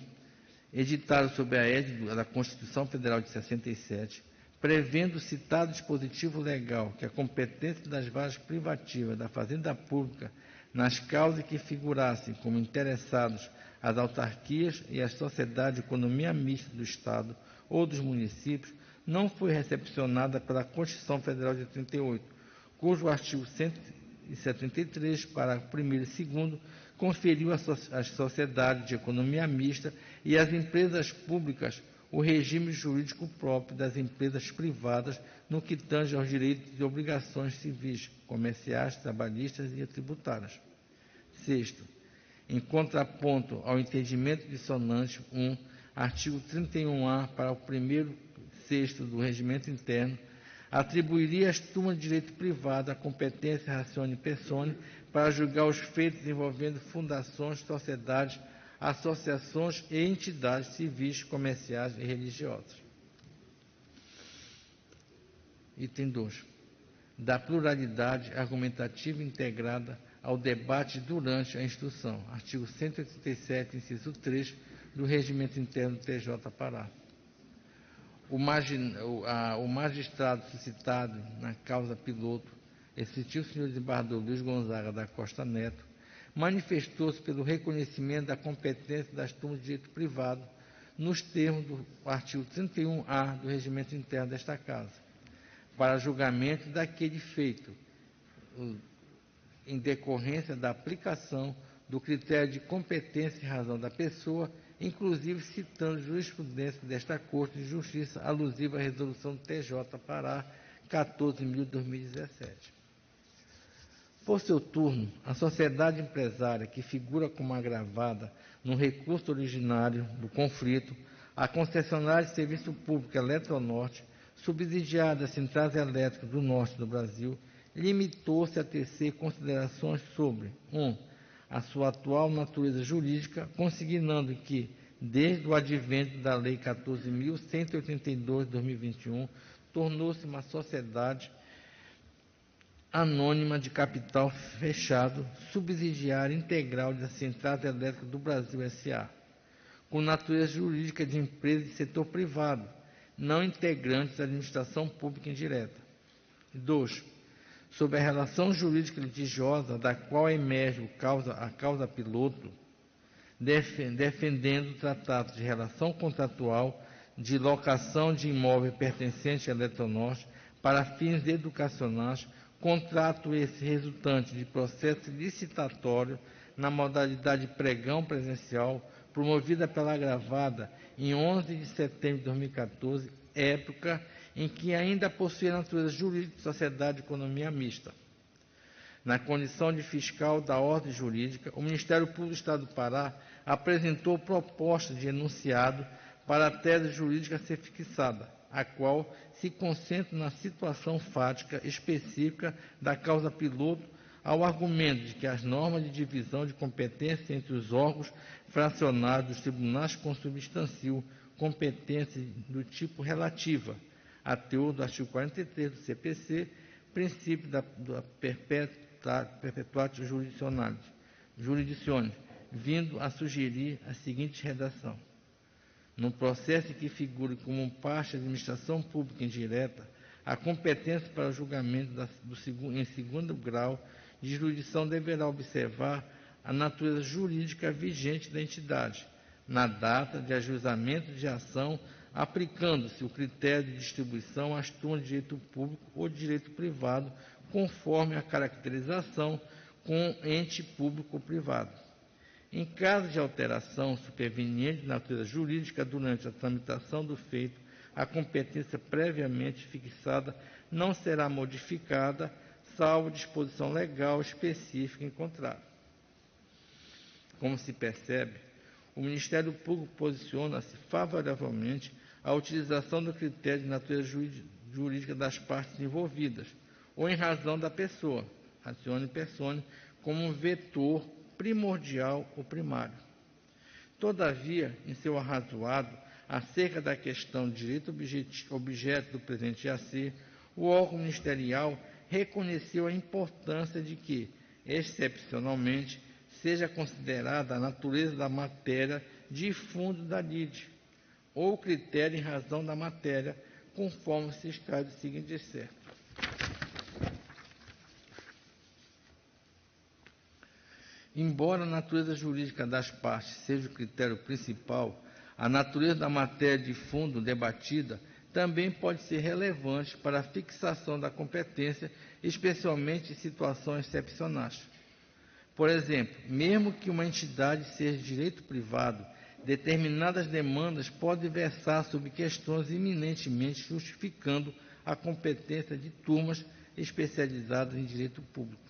[SPEAKER 7] editado sob a égide da Constituição Federal de 67, prevendo o citado dispositivo legal que a competência das varas privativas da fazenda pública nas causas que figurassem como interessados as autarquias e as sociedades de economia mista do Estado ou dos municípios, não foi recepcionada pela Constituição Federal de 88, cujo artigo 173, parágrafo 1º e 2º, conferiu às sociedades de economia mista e às empresas públicas o regime jurídico próprio das empresas privadas no que tange aos direitos e obrigações civis, comerciais, trabalhistas e tributárias. Sexto, em contraponto ao entendimento dissonante 1, artigo 31A para o 1º e 6º do Regimento Interno, atribuiria às turmas de direito privado a competência ratione persone para julgar os feitos envolvendo fundações, sociedades, associações e entidades civis, comerciais e religiosas. Item 2. Da pluralidade argumentativa integrada ao debate durante a instrução. Artigo 187, inciso 3, do Regimento Interno do TJ Pará. O magistrado suscitado na causa piloto, excetiu o senhor desembargador Luiz Gonzaga da Costa Neto, manifestou-se pelo reconhecimento da competência das turmas de direito privado nos termos do artigo 31A do Regimento Interno desta Casa, para julgamento daquele feito, em decorrência da aplicação do critério de competência e razão da pessoa, inclusive citando jurisprudência desta Corte de Justiça alusiva à resolução do TJ Pará 14.000/2017. Por seu turno, a sociedade empresária que figura como agravada no recurso originário do conflito, a concessionária de serviço público Eletronorte, subsidiada às Centrais Elétricas do Norte do Brasil, limitou-se a tecer considerações sobre 1. A sua atual natureza jurídica, consignando que, desde o advento da Lei 14.182 de 2021, tornou-se uma sociedade anônima de capital fechado, subsidiária integral das Centrais Elétricas do Brasil S.A., com natureza jurídica de empresa de setor privado, não integrantes da administração pública indireta. 2. Sobre a relação jurídica litigiosa da qual emerge a causa piloto, defendendo o tratado de relação contratual de locação de imóvel pertencente à Eletronorte para fins educacionais, contrato esse resultante de processo licitatório na modalidade pregão presencial, promovida pela agravada em 11 de setembro de 2014, época em que ainda possui a natureza jurídica de sociedade de economia mista. Na condição de fiscal da ordem jurídica, o Ministério Público do Estado do Pará apresentou proposta de enunciado para a tese jurídica a ser fixada, a qual se concentra na situação fática específica da causa piloto, ao argumento de que as normas de divisão de competência entre os órgãos fracionados dos tribunais consubstanciam competência do tipo relativa, a teor do artigo 43 do CPC, princípio da perpetuatio jurisdictionis, vindo a sugerir a seguinte redação. No processo em que figure como parte da administração pública indireta, a competência para o julgamento em segundo grau de jurisdição deverá observar a natureza jurídica vigente da entidade, na data de ajuizamento de ação, aplicando-se o critério de distribuição às turmas de direito público ou de direito privado, conforme a caracterização com ente público ou privado. Em caso de alteração superveniente de natureza jurídica durante a tramitação do feito, a competência previamente fixada não será modificada, salvo disposição legal específica em contrário. Como se percebe, o Ministério Público posiciona-se favoravelmente à utilização do critério de natureza jurídica das partes envolvidas, ou em razão da pessoa, ratione persone, como um vetor primordial ou primário. Todavia, em seu arrazoado, acerca da questão de direito objeto do presente IAC, o órgão ministerial reconheceu a importância de que, excepcionalmente, seja considerada a natureza da matéria de fundo da lide, ou critério em razão da matéria, conforme se está do seguinte excerto. Embora a natureza jurídica das partes seja o critério principal, a natureza da matéria de fundo debatida também pode ser relevante para a fixação da competência, especialmente em situações excepcionais. Por exemplo, mesmo que uma entidade seja de direito privado, determinadas demandas podem versar sobre questões eminentemente justificando a competência de turmas especializadas em direito público.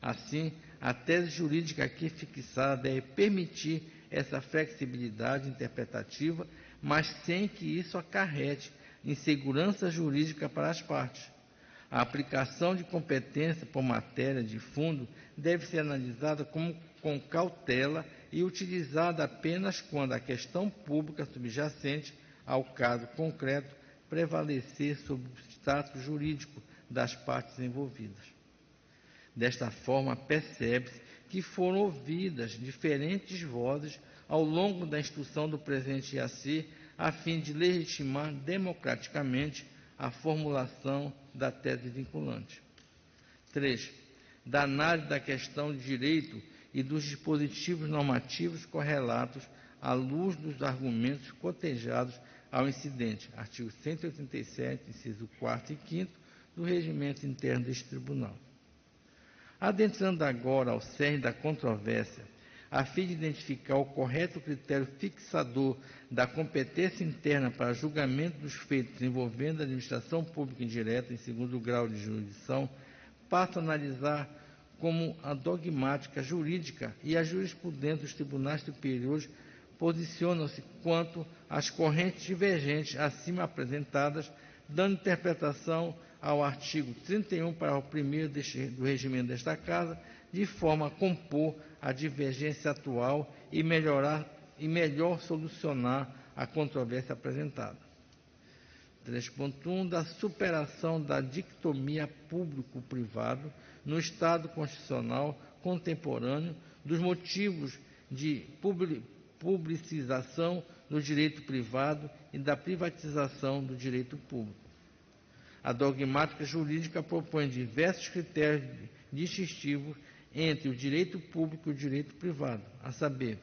[SPEAKER 7] Assim, a tese jurídica aqui fixada deve permitir essa flexibilidade interpretativa, mas sem que isso acarrete insegurança jurídica para as partes. A aplicação de competência por matéria de fundo deve ser analisada com cautela e utilizada apenas quando a questão pública subjacente ao caso concreto prevalecer sobre o status jurídico das partes envolvidas. Desta forma, percebe-se que foram ouvidas diferentes vozes ao longo da instrução do presente IAC, a fim de legitimar democraticamente a formulação da tese vinculante. 3. Da análise da questão de direito e dos dispositivos normativos correlatos à luz dos argumentos cotejados ao incidente, artigo 187, inciso 4º e 5º do Regimento Interno deste Tribunal. Adentrando agora ao cerne da controvérsia, a fim de identificar o correto critério fixador da competência interna para julgamento dos feitos envolvendo a administração pública indireta em segundo grau de jurisdição, passo a analisar como a dogmática jurídica e a jurisprudência dos tribunais superiores posicionam-se quanto às correntes divergentes acima apresentadas, dando interpretação ao artigo 31, parágrafo 1º do regimento desta Casa, de forma a compor a divergência atual e melhor solucionar a controvérsia apresentada. 3.1. Da superação da dicotomia público-privado no Estado constitucional contemporâneo, dos motivos de publicização do direito privado e da privatização do direito público. A dogmática jurídica propõe diversos critérios distintivos entre o direito público e o direito privado, a saber,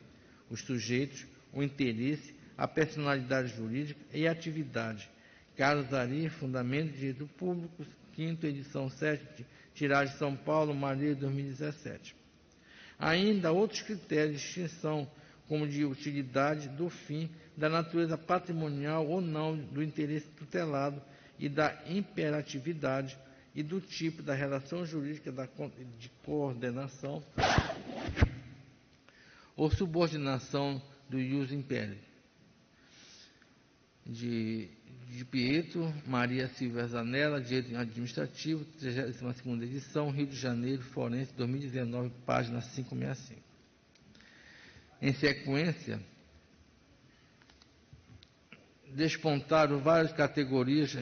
[SPEAKER 7] os sujeitos, o interesse, a personalidade jurídica e a atividade. Carlos Ari, Fundamento de Direito Público, 5ª edição 7, tiragem São Paulo, Maria, 2017. Ainda outros critérios de distinção, como de utilidade do fim, da natureza patrimonial ou não do interesse tutelado e da imperatividade e do tipo da relação jurídica de coordenação ou subordinação do ius imperi. De Pietro, Maria Silva Zanella, Direito Administrativo, 32ª edição, Rio de Janeiro, Forense, 2019, página 565. Em sequência, despontaram várias categorias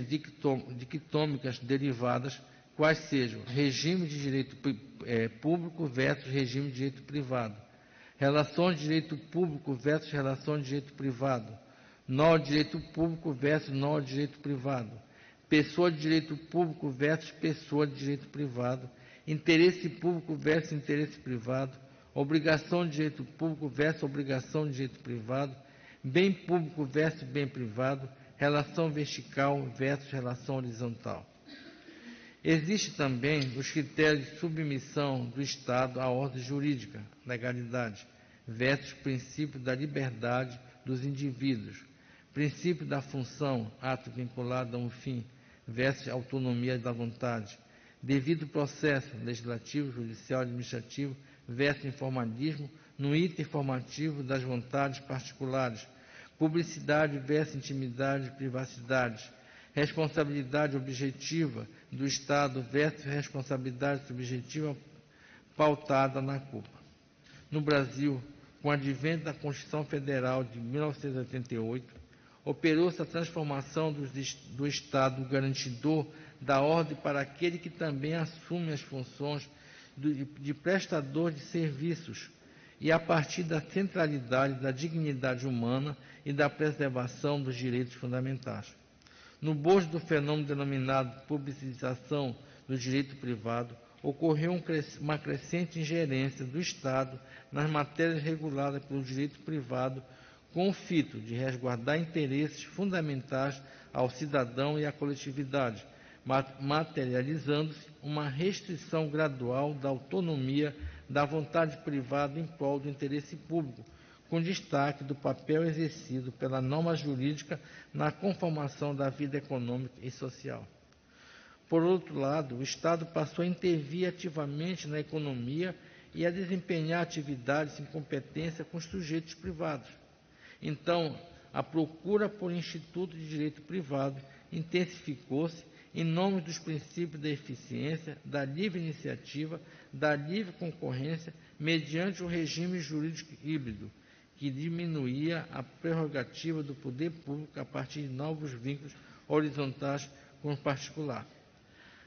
[SPEAKER 7] dictômicas derivadas, quais sejam regime de direito público versus regime de direito privado, relação de direito público versus relação de direito privado, nó de direito público versus nó de direito privado, pessoa de direito público versus pessoa de direito privado, interesse público versus interesse privado, obrigação de direito público versus obrigação de direito privado, bem público versus bem privado, relação vertical versus relação horizontal. Existem também os critérios de submissão do Estado à ordem jurídica, legalidade, versus princípio da liberdade dos indivíduos, princípio da função, ato vinculado a um fim, versus autonomia da vontade, devido processo legislativo, judicial, administrativo, versus informalismo, no item informativo das vontades particulares, publicidade versus intimidade e privacidade, responsabilidade objetiva do Estado versus responsabilidade subjetiva pautada na culpa. No Brasil, com o advento da Constituição Federal de 1988, operou-se a transformação do Estado garantidor da ordem para aquele que também assume as funções de prestador de serviços, e a partir da centralidade da dignidade humana e da preservação dos direitos fundamentais. No bojo do fenômeno denominado publicização do direito privado, ocorreu uma crescente ingerência do Estado nas matérias reguladas pelo direito privado, com o fito de resguardar interesses fundamentais ao cidadão e à coletividade, materializando-se uma restrição gradual da autonomia da vontade privada em prol do interesse público, com destaque do papel exercido pela norma jurídica na conformação da vida econômica e social. Por outro lado, o Estado passou a intervir ativamente na economia e a desempenhar atividades em competência com os sujeitos privados. Então, a procura por instituto de direito privado intensificou-se em nome dos princípios da eficiência, da livre iniciativa, da livre concorrência, mediante o regime jurídico híbrido, que diminuía a prerrogativa do poder público a partir de novos vínculos horizontais com o particular.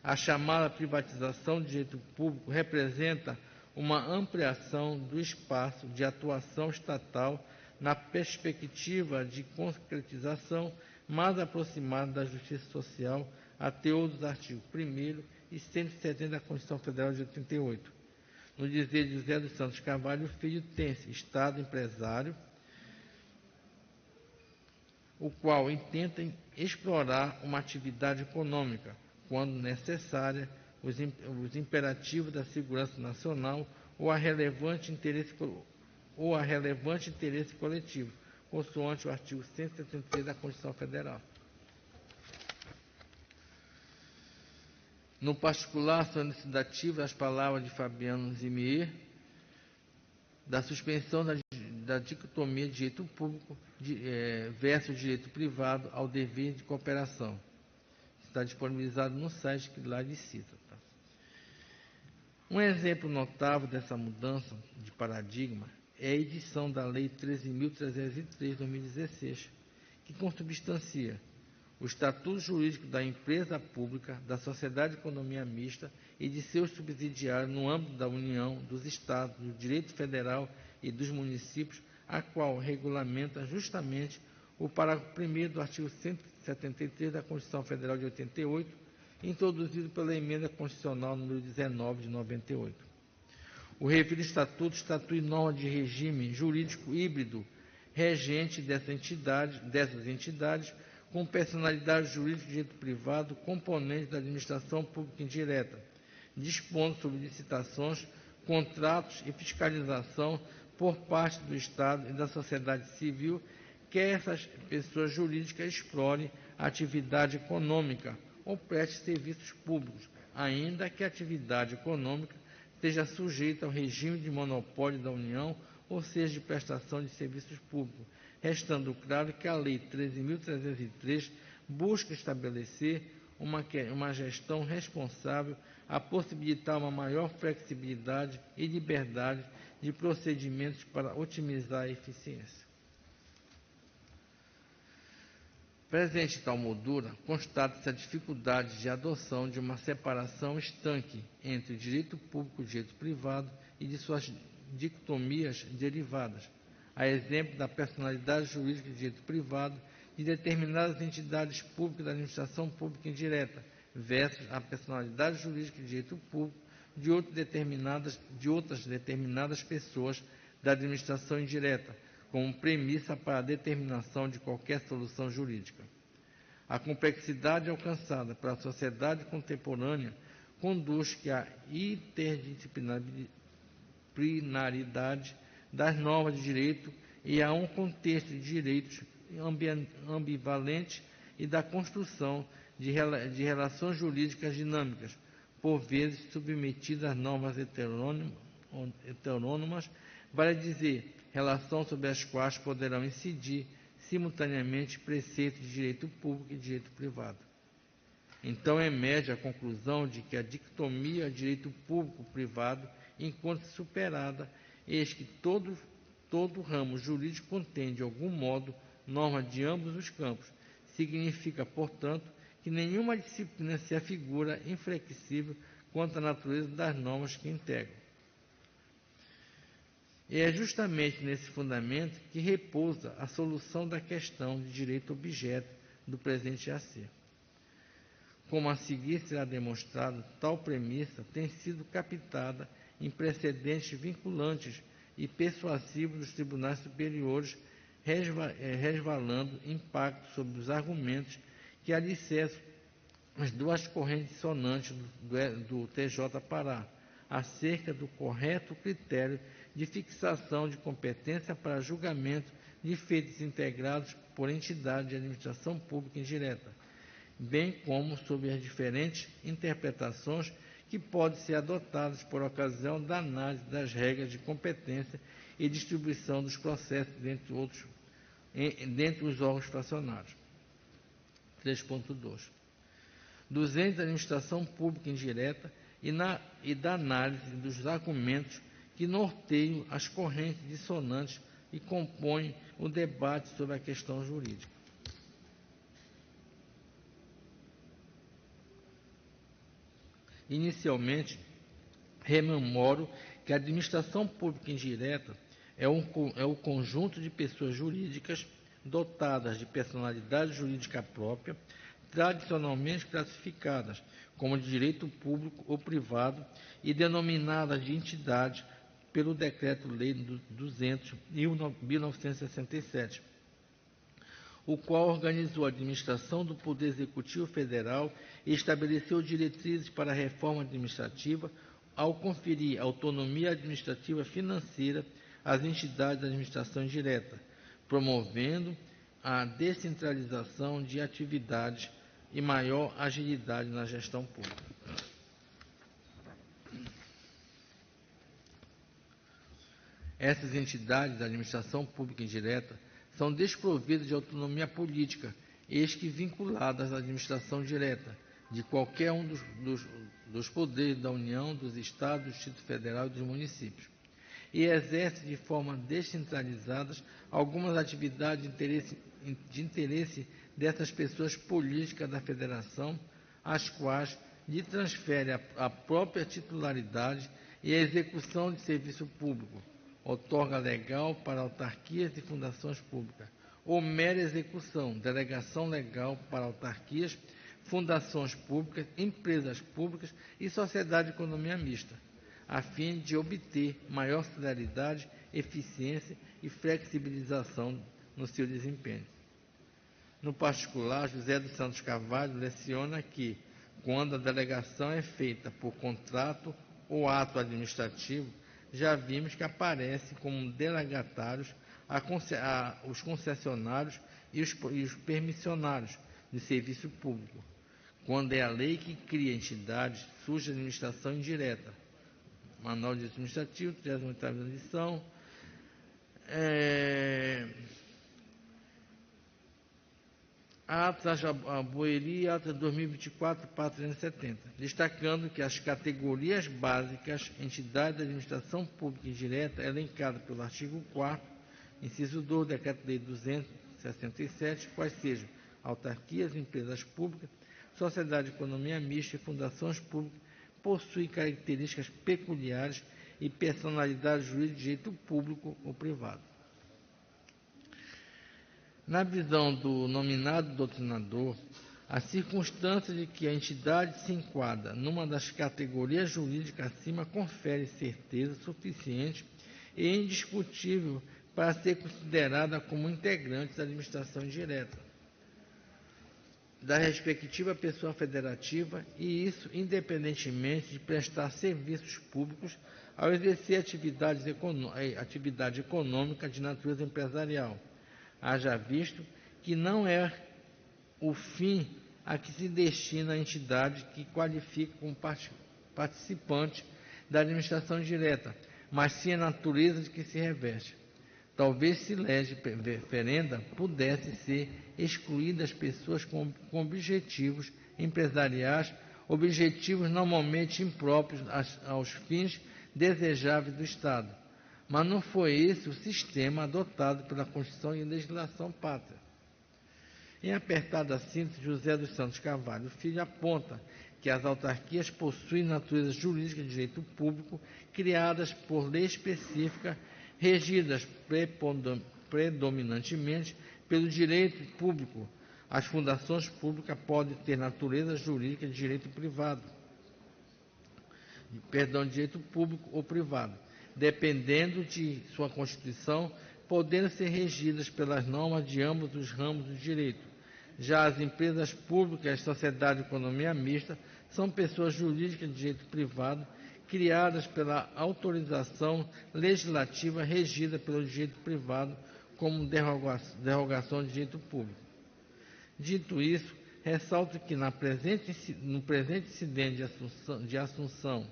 [SPEAKER 7] A chamada privatização do direito público representa uma ampliação do espaço de atuação estatal na perspectiva de concretização mais aproximada da justiça social, a teor dos artigos 1º e 170 da Constituição Federal de 88. No dizer de José dos Santos Carvalho Filho, tem-se Estado empresário, o qual intenta explorar uma atividade econômica, quando necessária, os imperativos da segurança nacional ou a relevante interesse coletivo, consoante o artigo 173 da Constituição Federal. No particular, são elucidativas as palavras de Fabiano Zimier, da suspensão da dicotomia de direito público versus direito privado ao dever de cooperação. Está disponibilizado no site que lá ele cita. Tá? Um exemplo notável dessa mudança de paradigma é a edição da Lei 13.303 de 2016, que consubstancia o estatuto jurídico da empresa pública, da sociedade de economia mista e de seus subsidiários no âmbito da União, dos Estados, do direito federal e dos municípios, a qual regulamenta justamente o parágrafo 1º do artigo 173 da Constituição Federal de 88, introduzido pela Emenda Constitucional número 19 de 98. O referido estatuto estatui norma de regime jurídico híbrido regente dessas entidades com personalidade jurídica de direito privado, componente da administração pública indireta, dispondo sobre licitações, contratos e fiscalização por parte do Estado e da sociedade civil, que essas pessoas jurídicas explorem a atividade econômica ou preste serviços públicos, ainda que a atividade econômica esteja sujeita ao regime de monopólio da União, ou seja, de prestação de serviços públicos, restando claro que a Lei 13.303 busca estabelecer uma gestão responsável a possibilitar uma maior flexibilidade e liberdade de procedimentos para otimizar a eficiência. Presente tal moldura, constata-se a dificuldade de adoção de uma separação estanque entre direito público e direito privado e de suas dicotomias derivadas, a exemplo da personalidade jurídica de direito privado de determinadas entidades públicas da administração pública indireta, versus a personalidade jurídica de direito público de outras determinadas pessoas da administração indireta, como premissa para a determinação de qualquer solução jurídica. A complexidade alcançada pela sociedade contemporânea conduz que a interdisciplinaridade das normas de direito e a um contexto de direitos ambivalente e da construção de relações jurídicas dinâmicas, por vezes submetidas às normas heterônomas, vale dizer, relação sobre as quais poderão incidir simultaneamente preceitos de direito público e direito privado. Então, emerge a conclusão de que a dicotomia direito público-privado encontra-se superada, eis que todo ramo jurídico contém, de algum modo, normas de ambos os campos. Significa, portanto, que nenhuma disciplina se afigura inflexível quanto à natureza das normas que integram. E é justamente nesse fundamento que repousa a solução da questão de direito objeto do presente AC. Como a seguir será demonstrado, tal premissa tem sido captada em precedentes vinculantes e persuasivos dos tribunais superiores, resvalando impacto sobre os argumentos que alicerçam as duas correntes sonantes do TJ Pará, acerca do correto critério de fixação de competência para julgamento de feitos integrados por entidade de administração pública indireta, bem como sobre as diferentes interpretações que podem ser adotadas por ocasião da análise das regras de competência e distribuição dos processos, dentre os órgãos fracionados. 3.2. Dos entes da administração pública indireta e da análise dos argumentos que norteiam as correntes dissonantes e compõem o debate sobre a questão jurídica. Inicialmente, rememoro que a administração pública indireta é o conjunto de pessoas jurídicas dotadas de personalidade jurídica própria, tradicionalmente classificadas como de direito público ou privado e denominadas de entidade pelo Decreto-Lei 200/1967, o qual organizou a administração do Poder Executivo Federal e estabeleceu diretrizes para a reforma administrativa ao conferir autonomia administrativa financeira às entidades da administração indireta, promovendo a descentralização de atividades e maior agilidade na gestão pública. Essas entidades da administração pública indireta são desprovidas de autonomia política, eis que vinculadas à administração direta de qualquer um dos poderes da União, dos Estados, do Distrito Federal e dos municípios, e exercem de forma descentralizada algumas atividades de interesse dessas pessoas políticas da Federação, às quais lhe transfere a própria titularidade e a execução de serviço público, outorga legal para autarquias e fundações públicas, ou mera execução, delegação legal para autarquias, fundações públicas, empresas públicas e sociedade de economia mista, a fim de obter maior celeridade, eficiência e flexibilização no seu desempenho. No particular, José dos Santos Carvalho leciona que, quando a delegação é feita por contrato ou ato administrativo, já vimos que aparecem como delegatários os concessionários e os permissionários de serviço público. Quando é a lei que cria entidades, surge a administração indireta. Manual de Administrativo, 38ª edição. Atas Aboeri, Ata 2024, Pátria 370, destacando que as categorias básicas, entidades da administração pública indireta, elencadas pelo artigo 4º, inciso 2, Decreto-Lei 267, quais sejam autarquias, empresas públicas, sociedade de economia mista e fundações públicas, possuem características peculiares e personalidade jurídica de direito público ou privado. Na visão do nominado doutrinador, a circunstância de que a entidade se enquadra numa das categorias jurídicas acima confere certeza suficiente e indiscutível para ser considerada como integrante da administração indireta da respectiva pessoa federativa, e isso independentemente de prestar serviços públicos ao exercer atividade econômica de natureza empresarial. Haja visto que não é o fim a que se destina a entidade que qualifica como participante da administração direta, mas sim a natureza de que se reveste. Talvez, se lege referenda, pudesse ser excluídas pessoas com objetivos empresariais, objetivos normalmente impróprios aos fins desejáveis do Estado, Mas não foi esse o sistema adotado pela Constituição e legislação pátria. Em apertada síntese, José dos Santos Carvalho Filho aponta que as autarquias possuem natureza jurídica de direito público, criadas por lei específica, regidas predominantemente pelo direito público. As fundações públicas podem ter natureza jurídica de direito privado, direito público ou privado, dependendo de sua constituição, podendo ser regidas pelas normas de ambos os ramos do direito. Já as empresas públicas e as sociedades de economia mista são pessoas jurídicas de direito privado, criadas pela autorização legislativa regida pelo direito privado como derrogação de direito público. Dito isso, ressalto que no presente incidente de assunção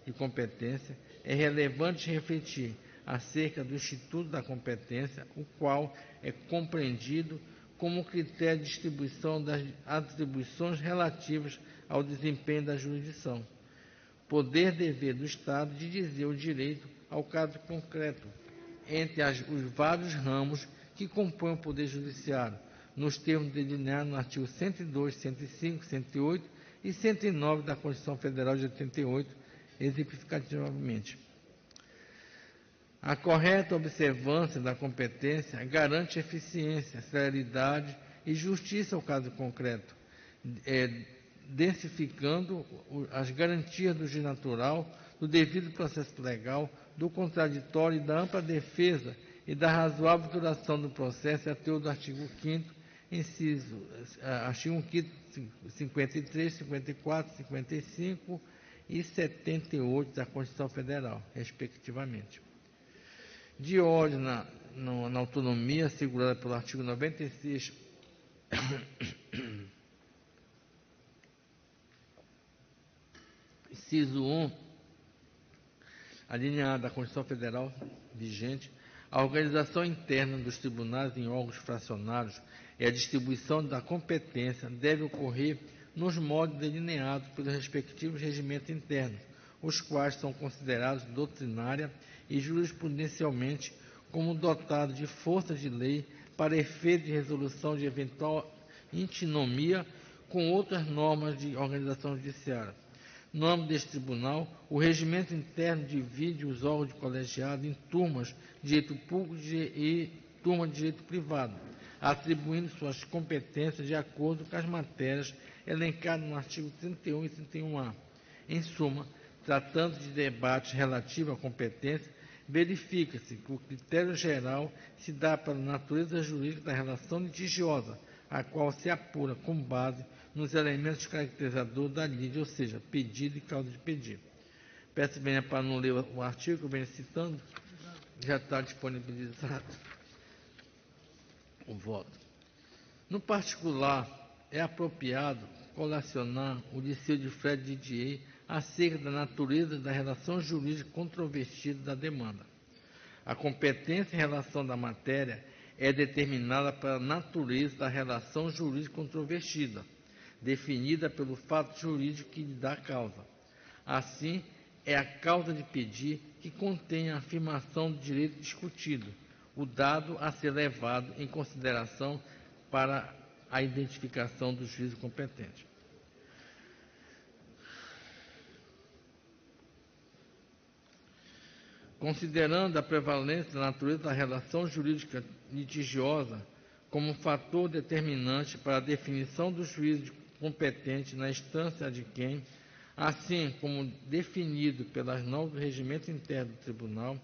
[SPEAKER 7] de competência, é relevante refletir acerca do Instituto da Competência, o qual é compreendido como critério de distribuição das atribuições relativas ao desempenho da jurisdição. Poder-dever do Estado de dizer o direito ao caso concreto, entre os vários ramos que compõem o Poder Judiciário, nos termos delineados no artigo 102, 105, 108 e 109 da Constituição Federal de 88, exemplificativamente. A correta observância da competência garante eficiência, celeridade e justiça ao caso concreto, densificando as garantias do juiz natural, do devido processo legal, do contraditório e da ampla defesa e da razoável duração do processo, até o do artigo 5º, artigo 5º, 53, 54, 55 e 78 da Constituição Federal, respectivamente. De ordem na autonomia assegurada pelo artigo 96, inciso 1, alineada da Constituição Federal vigente, a organização interna dos tribunais em órgãos fracionários e a distribuição da competência deve ocorrer nos modos delineados pelos respectivos regimentos internos, os quais são considerados doutrinária e jurisprudencialmente como dotados de força de lei para efeito de resolução de eventual antinomia com outras normas de organização judiciária. No âmbito deste tribunal, o regimento interno divide os órgãos de colegiado em turmas de direito público e turma de direito privado, atribuindo suas competências de acordo com as matérias elencadas no artigo 31 e 31A. Em suma, tratando de debates relativos à competência, verifica-se que o critério geral se dá pela natureza jurídica da relação litigiosa, a qual se apura com base nos elementos caracterizadores da lide, ou seja, pedido e causa de pedido. Peço bem para não ler o artigo que eu venho citando, já está disponibilizado o voto. No particular, é apropriado colacionar o discurso de Fred Didier acerca da natureza da relação jurídica controvertida da demanda. A competência em relação da matéria é determinada pela natureza da relação jurídica controvertida, definida pelo fato jurídico que lhe dá causa. Assim, é a causa de pedir que contém a afirmação do direito discutido, o dado a ser levado em consideração para a identificação do juízo competente. Considerando a prevalência da natureza da relação jurídica litigiosa como fator determinante para a definição do juízo competente na instância de quem, assim como definido pelas normas do regimento interno do tribunal,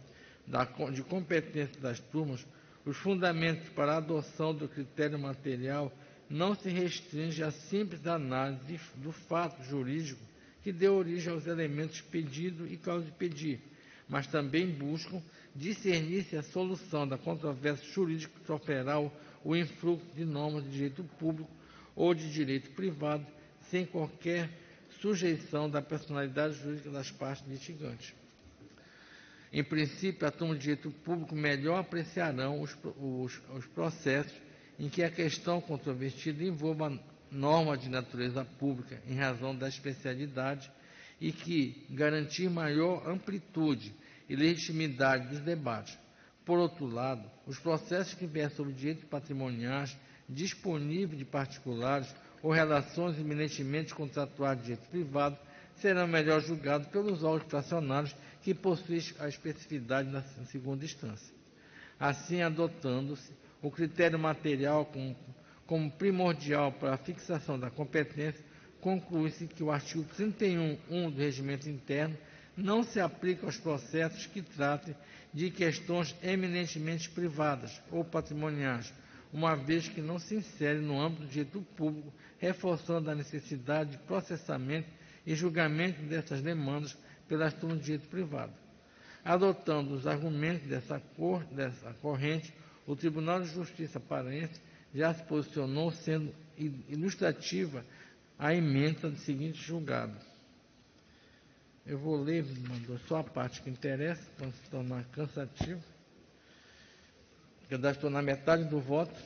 [SPEAKER 7] de competência das turmas, os fundamentos para a adoção do critério material não se restringem à simples análise do fato jurídico que deu origem aos elementos pedido e causa de pedir, mas também buscam discernir se a solução da controvérsia jurídica sofrerá o influxo de normas de direito público ou de direito privado, sem qualquer sujeição da personalidade jurídica das partes litigantes. Em princípio, a turma de direito público melhor apreciarão os processos em que a questão controvertida envolva norma de natureza pública em razão da especialidade e que garantir maior amplitude e legitimidade dos debates. Por outro lado, os processos que versam sobre direitos patrimoniais disponíveis de particulares ou relações eminentemente contratuais de direito privado serão melhor julgados pelos órgãos fracionários que possuem a especificidade na segunda instância. Assim, adotando-se o critério material como primordial para a fixação da competência, conclui-se que o artigo 31.1 do Regimento Interno não se aplica aos processos que tratem de questões eminentemente privadas ou patrimoniais, uma vez que não se insere no âmbito do direito público, reforçando a necessidade de processamento e julgamento dessas demandas pelas turmas de direito privado. Adotando os argumentos dessa corrente, o Tribunal de Justiça paraense já se posicionou, sendo ilustrativa a ementa do seguinte julgado. Eu vou ler só a parte que interessa, para não se tornar cansativo. Eu já estou na metade do voto.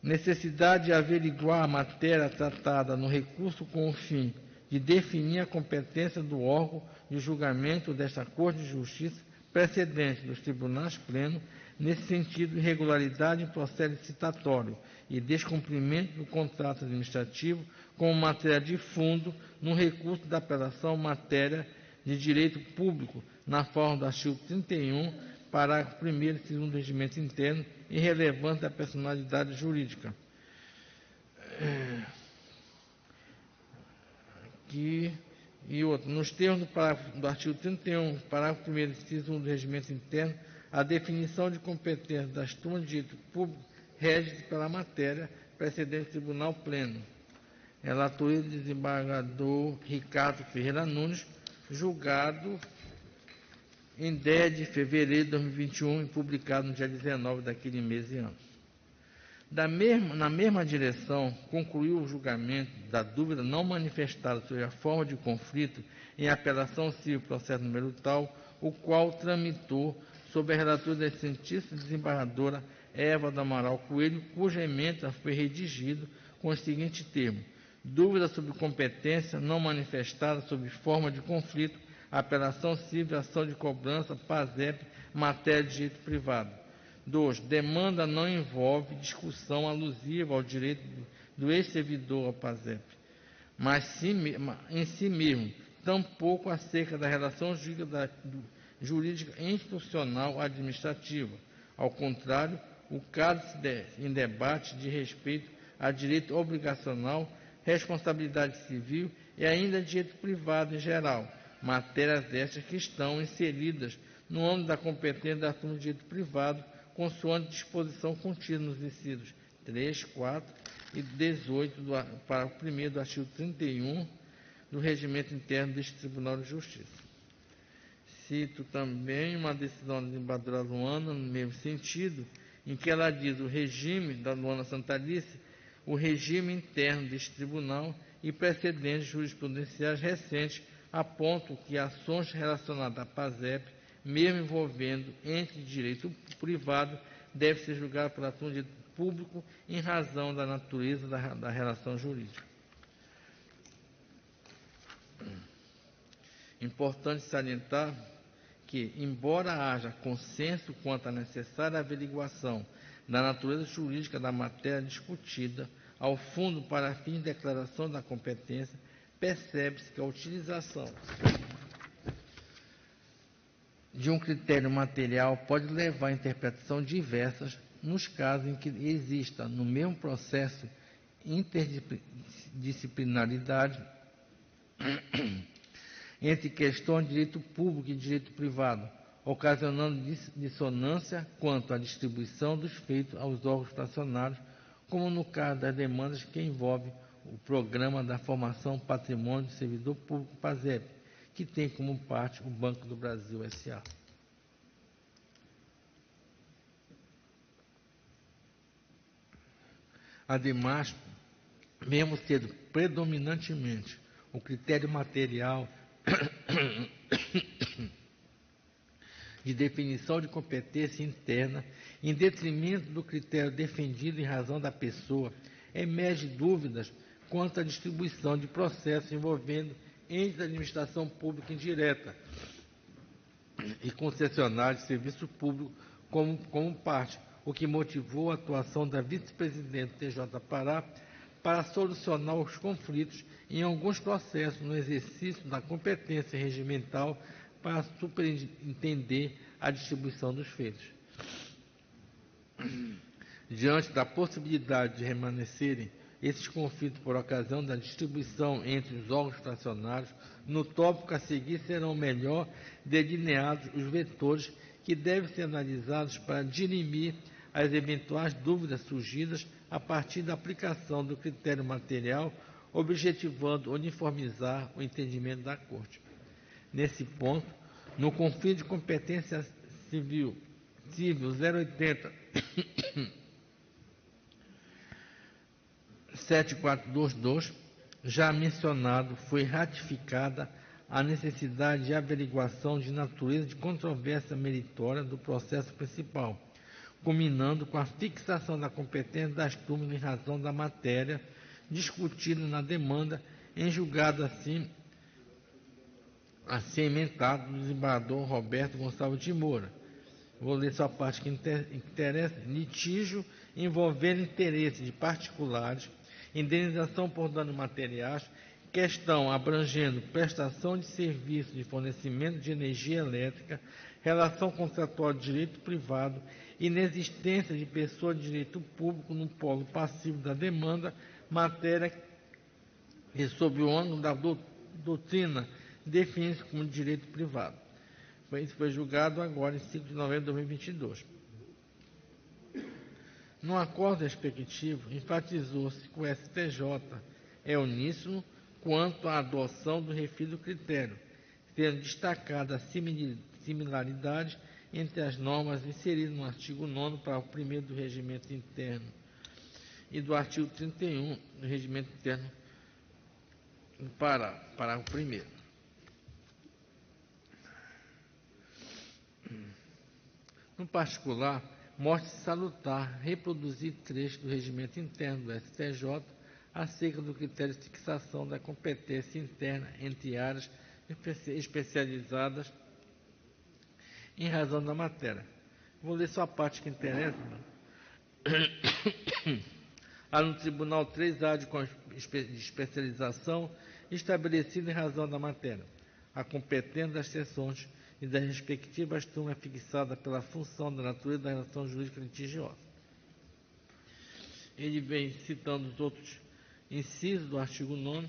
[SPEAKER 7] Necessidade de averiguar a matéria tratada no recurso com o fim de definir a competência do órgão de julgamento desta Corte de Justiça precedente dos tribunais plenos, nesse sentido, irregularidade em processo licitatório e descumprimento do contrato administrativo como matéria de fundo no recurso da apelação matéria de direito público, na forma do artigo 31, parágrafo 1º e 2º do Regimento Interno, irrelevante da personalidade jurídica. Nos termos do artigo 31, parágrafo 1º e 2º do Regimento Interno, a definição de competência das turmas de direito público rege-se pela matéria precedente do Tribunal Pleno. Relatoria do desembargador Ricardo Ferreira Nunes, julgado em 10 de fevereiro de 2021 e publicado no dia 19 daquele mês e ano. Na mesma direção, concluiu o julgamento da dúvida não manifestada sobre a forma de conflito em apelação civil processo número tal, o qual tramitou sob a relatoria da excelentíssima desembargadora Eva do Amaral Coelho, cuja ementa foi redigida com o seguinte termo: dúvida sobre competência não manifestada sobre forma de conflito, apelação civil, ação de cobrança, PASEP, matéria de direito privado. 2. Demanda não envolve discussão alusiva ao direito do ex-servidor ao PASEP, mas em si mesmo, tampouco acerca da relação jurídica institucional administrativa. Ao contrário, o caso em debate de respeito a direito obrigacional, responsabilidade civil e ainda direito privado em geral, matérias estas que estão inseridas no âmbito da competência da turma de direito privado, consoante disposição contida nos incisos 3, 4 e 18 do parágrafo 1º do artigo 31 do Regimento Interno deste Tribunal de Justiça. Cito também uma decisão da desembargadora Luana, no mesmo sentido, em que ela diz o regime da Luana Santalice, o regime interno deste tribunal e precedentes jurisprudenciais recentes apontam que ações relacionadas à PASEP, mesmo envolvendo entes de direito privado, devem ser julgadas pela turma de direito público em razão da natureza da relação jurídica. Importante salientar que, embora haja consenso quanto à necessária averiguação da natureza jurídica da matéria discutida, ao fundo para fins de declaração da competência, percebe-se que a utilização de um critério material pode levar a interpretação diversas nos casos em que exista no mesmo processo interdisciplinaridade entre questões de direito público e direito privado, ocasionando dissonância quanto à distribuição dos feitos aos órgãos fracionários, como no caso das demandas que envolvem o Programa da Formação Patrimônio do Servidor Público PASEP, que tem como parte o Banco do Brasil S.A. Ademais, mesmo sendo predominantemente o critério material de definição de competência interna, em detrimento do critério defendido em razão da pessoa, emerge dúvidas quanto à distribuição de processos envolvendo entes da administração pública indireta e concessionários de serviço público como parte, o que motivou a atuação da vice-presidente TJ Pará para solucionar os conflitos em alguns processos no exercício da competência regimental para superintender a distribuição dos feitos. Diante da possibilidade de remanescerem esses conflitos por ocasião da distribuição entre os órgãos fracionários, no tópico a seguir serão melhor delineados os vetores que devem ser analisados para dirimir as eventuais dúvidas surgidas a partir da aplicação do critério material, objetivando uniformizar o entendimento da Corte. Nesse ponto, no conflito de competência civil 080 7422, já mencionado, foi ratificada a necessidade de averiguação de natureza de controvérsia meritória do processo principal, culminando com a fixação da competência das turmas em razão da matéria discutida na demanda, em julgado assim emendado do desembargador Roberto Gonçalves de Moura. Vou ler só a parte que interessa: litígio envolvendo interesse de particulares, indenização por danos materiais, questão abrangendo prestação de serviço de fornecimento de energia elétrica, relação contratual de direito privado, inexistência de pessoa de direito público no polo passivo da demanda, matéria que, sob o ângulo da doutrina, define-se como direito privado. Isso foi julgado agora em 5 de novembro de 2022. No acordo respectivo, enfatizou-se que o STJ é uníssono quanto à adoção do referido critério, sendo destacada a similaridade entre as normas inseridas no artigo 9º, parágrafo 1º do Regimento Interno e do artigo 31 do Regimento Interno para parágrafo 1º. No particular, mostra-se salutar reproduzir trecho do Regimento Interno do STJ acerca do critério de fixação da competência interna entre áreas especializadas em razão da matéria. Vou ler só a parte que interessa. Há no Tribunal 3 áreas de especialização estabelecida em razão da matéria. A competência das seções e das respectivas turmas fixada pela função da natureza da relação jurídica litigiosa. Ele vem citando os outros incisos do artigo 9º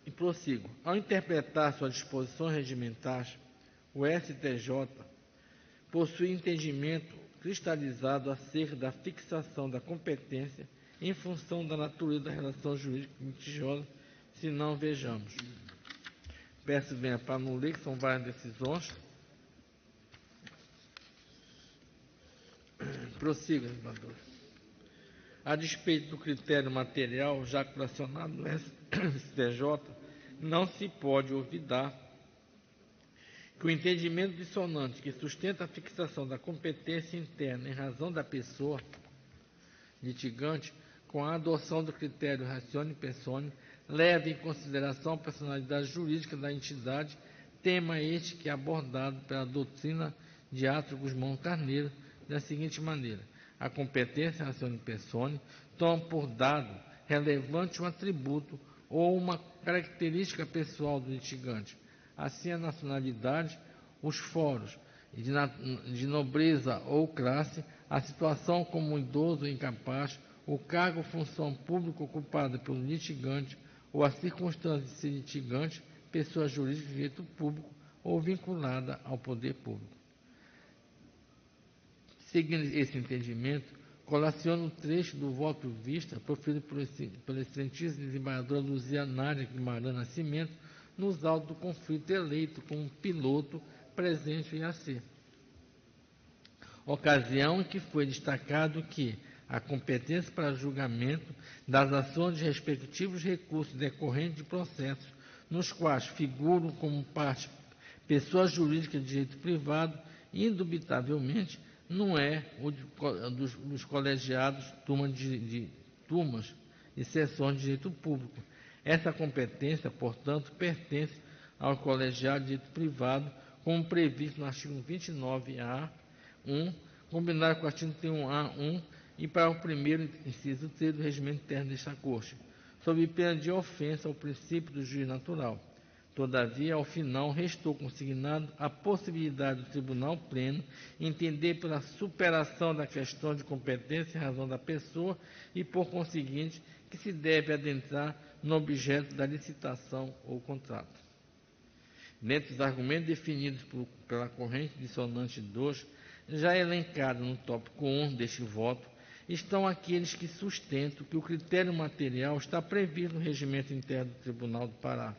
[SPEAKER 7] e prossigo. Ao interpretar suas disposições regimentais, o STJ possui entendimento cristalizado acerca da fixação da competência em função da natureza da relação jurídica litigiosa, se não vejamos. Peço bem para não ler, que são várias decisões. Prossiga, senador. A despeito do critério material já colacionado no STJ, não se pode olvidar que o entendimento dissonante que sustenta a fixação da competência interna em razão da pessoa litigante, com a adoção do critério ratione persone, leva em consideração a personalidade jurídica da entidade, tema este que é abordado pela doutrina de Átrio Guzmão Carneiro da seguinte maneira: a competência ratione persone toma por dado relevante um atributo ou uma característica pessoal do litigante. Assim, a nacionalidade, os fóruns de nobreza ou classe, a situação como idoso ou incapaz, o cargo ou função pública ocupada pelo litigante ou a circunstância de ser litigante, pessoa jurídica de direito público ou vinculada ao poder público. Seguindo esse entendimento, colaciono o trecho do voto vista proferido pela excelentíssima desembargadora Luzia Nádia Guimarães Nascimento, nos autos do conflito eleito como piloto presente em AC. Ocasião em que foi destacado que a competência para julgamento das ações de respectivos recursos decorrentes de processos nos quais figuram como parte pessoa jurídica de direito privado, indubitavelmente, não é o dos colegiados turmas e seções de direito público. Essa competência, portanto, pertence ao colegiado de direito privado, como previsto no artigo 29A(1), combinado com o artigo 31A(1) e para o primeiro inciso 3 do regimento interno desta Corte, sob pena de ofensa ao princípio do juiz natural. Todavia, ao final, restou consignado a possibilidade do Tribunal Pleno entender pela superação da questão de competência em razão da pessoa e, por conseguinte, que se deve adentrar no objeto da licitação ou contrato. Dentre os argumentos definidos pela corrente dissonante 2, já elencado no tópico 1 deste voto, estão aqueles que sustentam que o critério material está previsto no regimento interno do Tribunal do Pará.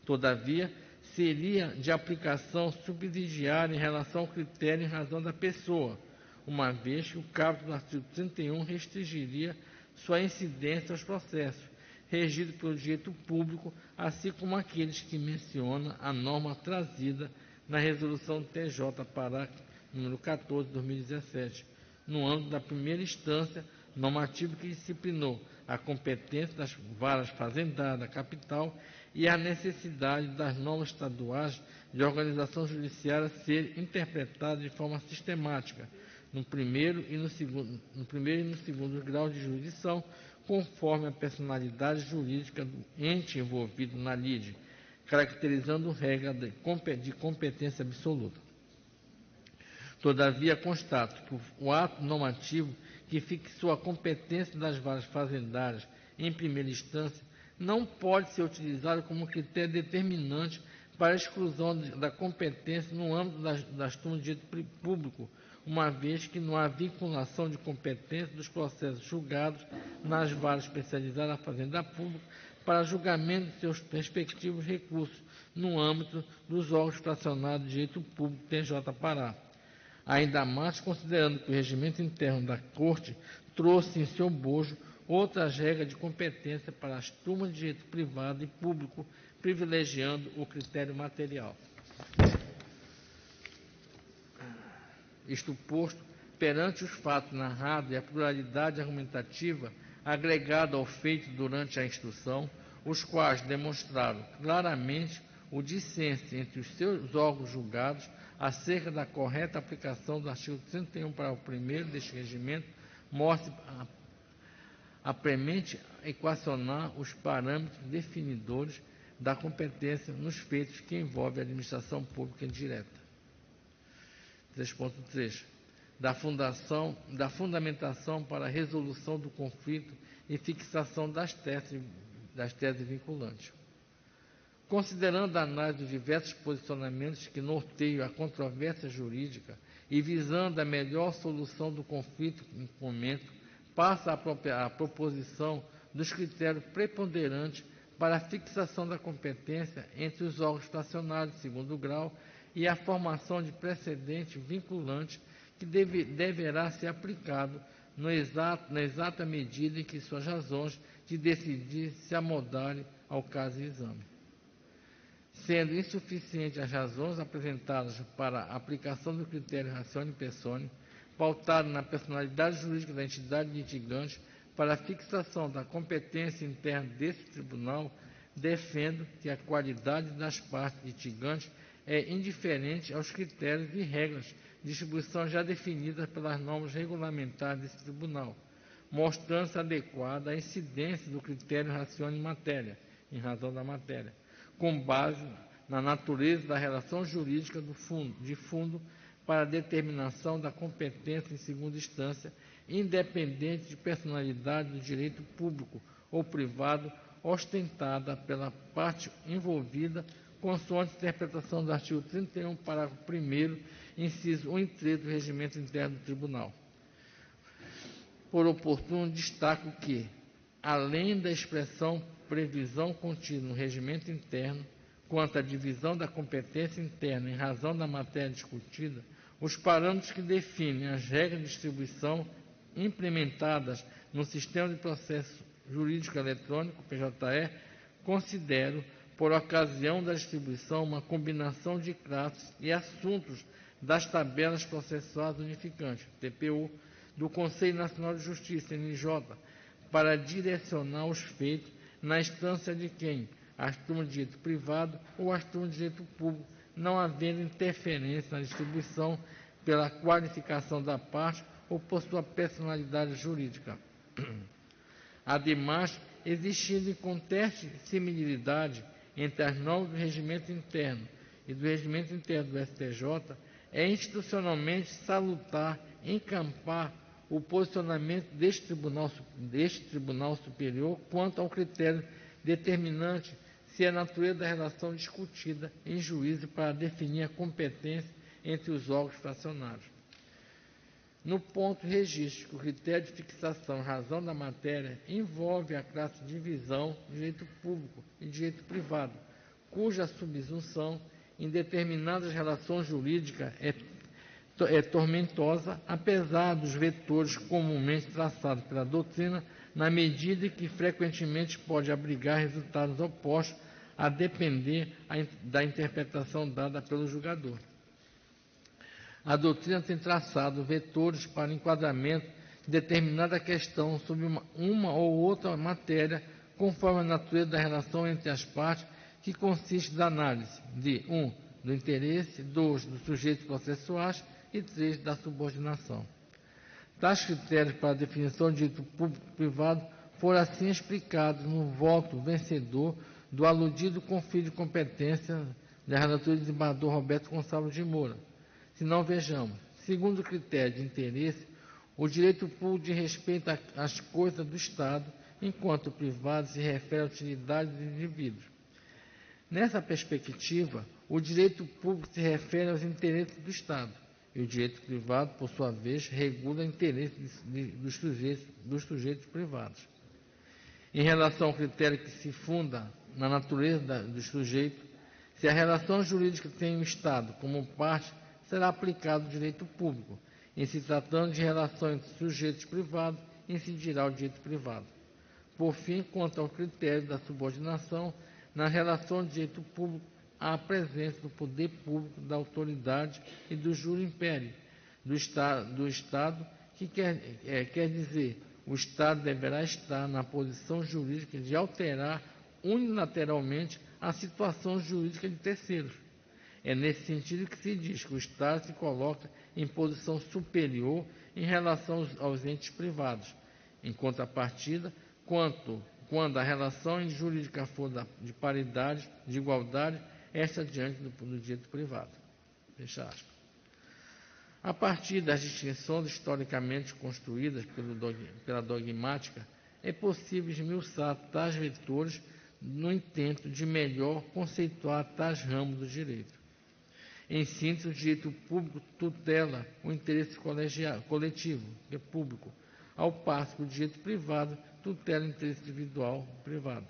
[SPEAKER 7] Todavia, seria de aplicação subsidiária em relação ao critério em razão da pessoa, uma vez que o caput do artigo 31 restringiria sua incidência aos processos, regidos pelo direito público, assim como aqueles que menciona a norma trazida na resolução do TJ Pará, número 14, de 2017, no âmbito da primeira instância, normativo que disciplinou a competência das varas fazendárias da capital e a necessidade das normas estaduais de organização judiciária ser interpretadas de forma sistemática, no primeiro e no segundo grau de jurisdição, conforme a personalidade jurídica do ente envolvido na lide, caracterizando regra de competência absoluta. Todavia, constato que o ato normativo que fixou a competência das varas fazendárias em primeira instância não pode ser utilizado como critério determinante para a exclusão da competência no âmbito das turmas de direito público, uma vez que não há vinculação de competência dos processos julgados nas varas especializadas da Fazenda Pública para julgamento de seus respectivos recursos no âmbito dos órgãos fracionados de direito público TJ Pará. Ainda mais considerando que o regimento interno da Corte trouxe em seu bojo outras regras de competência para as turmas de direito privado e público, privilegiando o critério material. Isto posto, perante os fatos narrados e a pluralidade argumentativa agregada ao feito durante a instrução, os quais demonstraram claramente o dissenso entre os seus órgãos julgados acerca da correta aplicação do artigo 31 para o primeiro deste regimento, mostra a premente equacionar os parâmetros definidores da competência nos feitos que envolvem a administração pública indireta. 3.3. Da fundamentação para a resolução do conflito e fixação das teses vinculantes. Considerando a análise dos diversos posicionamentos que norteiam a controvérsia jurídica e visando a melhor solução do conflito em comento, passa a proposição dos critérios preponderantes para a fixação da competência entre os órgãos fracionados de segundo grau e a formação de precedente vinculante que deverá ser aplicado na exata medida em que suas razões de decidir se amodarem ao caso e exame. Sendo insuficientes as razões apresentadas para a aplicação do critério ratione persone, pautado na personalidade jurídica da entidade litigante para a fixação da competência interna desse tribunal, defendo que a qualidade das partes litigantes é indiferente aos critérios e regras de distribuição já definidas pelas normas regulamentares desse tribunal, mostrando-se adequada a incidência do critério ratione matéria, em razão da matéria, com base na natureza da relação jurídica de fundo para a determinação da competência em segunda instância, independente de personalidade do direito público ou privado ostentada pela parte envolvida, consoante interpretação do artigo 31, parágrafo 1º, inciso 1 e 3 do regimento interno do tribunal. Por oportuno, destaco que, além da expressão previsão contida no regimento interno, quanto à divisão da competência interna em razão da matéria discutida, os parâmetros que definem as regras de distribuição implementadas no Sistema de Processo Jurídico Eletrônico, PJE, considero, por ocasião da distribuição, uma combinação de classes e assuntos das tabelas processuais unificantes, TPU, do Conselho Nacional de Justiça, NJ, para direcionar os feitos na instância de quem as turmas de direito privado ou as turmas de direito público, não havendo interferência na distribuição pela qualificação da parte ou por sua personalidade jurídica. Ademais, existindo inconteste similaridade entre as normas do regimento interno e do regimento interno do STJ, é institucionalmente salutar encampar o posicionamento deste Tribunal Superior quanto ao critério determinante se a natureza da relação discutida em juízo para definir a competência entre os órgãos fracionados. No ponto registro que o critério de fixação em razão da matéria envolve a classe de divisão de direito público e direito privado, cuja subsunção em determinadas relações jurídicas é tormentosa, apesar dos vetores comumente traçados pela doutrina, na medida que frequentemente pode abrigar resultados opostos a depender da interpretação dada pelo julgador. A doutrina tem traçado vetores para enquadramento de determinada questão sobre uma ou outra matéria, conforme a natureza da relação entre as partes, que consiste da análise de 1. Do interesse, 2. dos sujeitos processuais e 3. da subordinação. Tais critérios para a definição de direito público-privado foram assim explicados no voto vencedor do aludido conflito de competência da relatora desembargador Roberto Gonçalves de Moura. Se não, vejamos. Segundo o critério de interesse, o direito público diz respeito às coisas do Estado, enquanto o privado se refere à utilidade dos indivíduos. Nessa perspectiva, o direito público se refere aos interesses do Estado, e o direito privado, por sua vez, regula interesses dos sujeitos privados. Em relação ao critério que se funda na natureza do sujeito, se a relação jurídica tem o Estado como parte, será aplicado o direito público. Em se tratando de relação entre sujeitos privados, incidirá o direito privado. Por fim, quanto ao critério da subordinação, na relação de direito público, há a presença do poder público, da autoridade e do jure império do Estado, que quer dizer, o Estado deverá estar na posição jurídica de alterar unilateralmente a situação jurídica de terceiros. É nesse sentido que se diz que o Estado se coloca em posição superior em relação aos entes privados. Em contrapartida, quando a relação jurídica for de paridade, de igualdade, esta diante do direito privado. Fecha aspas. A partir das distinções historicamente construídas pela dogmática, é possível esmiuçar tais vetores no intento de melhor conceituar tais ramos do direito. Em síntese, o direito público tutela o interesse coletivo, que é público, ao passo que o direito privado tutela o interesse individual privado.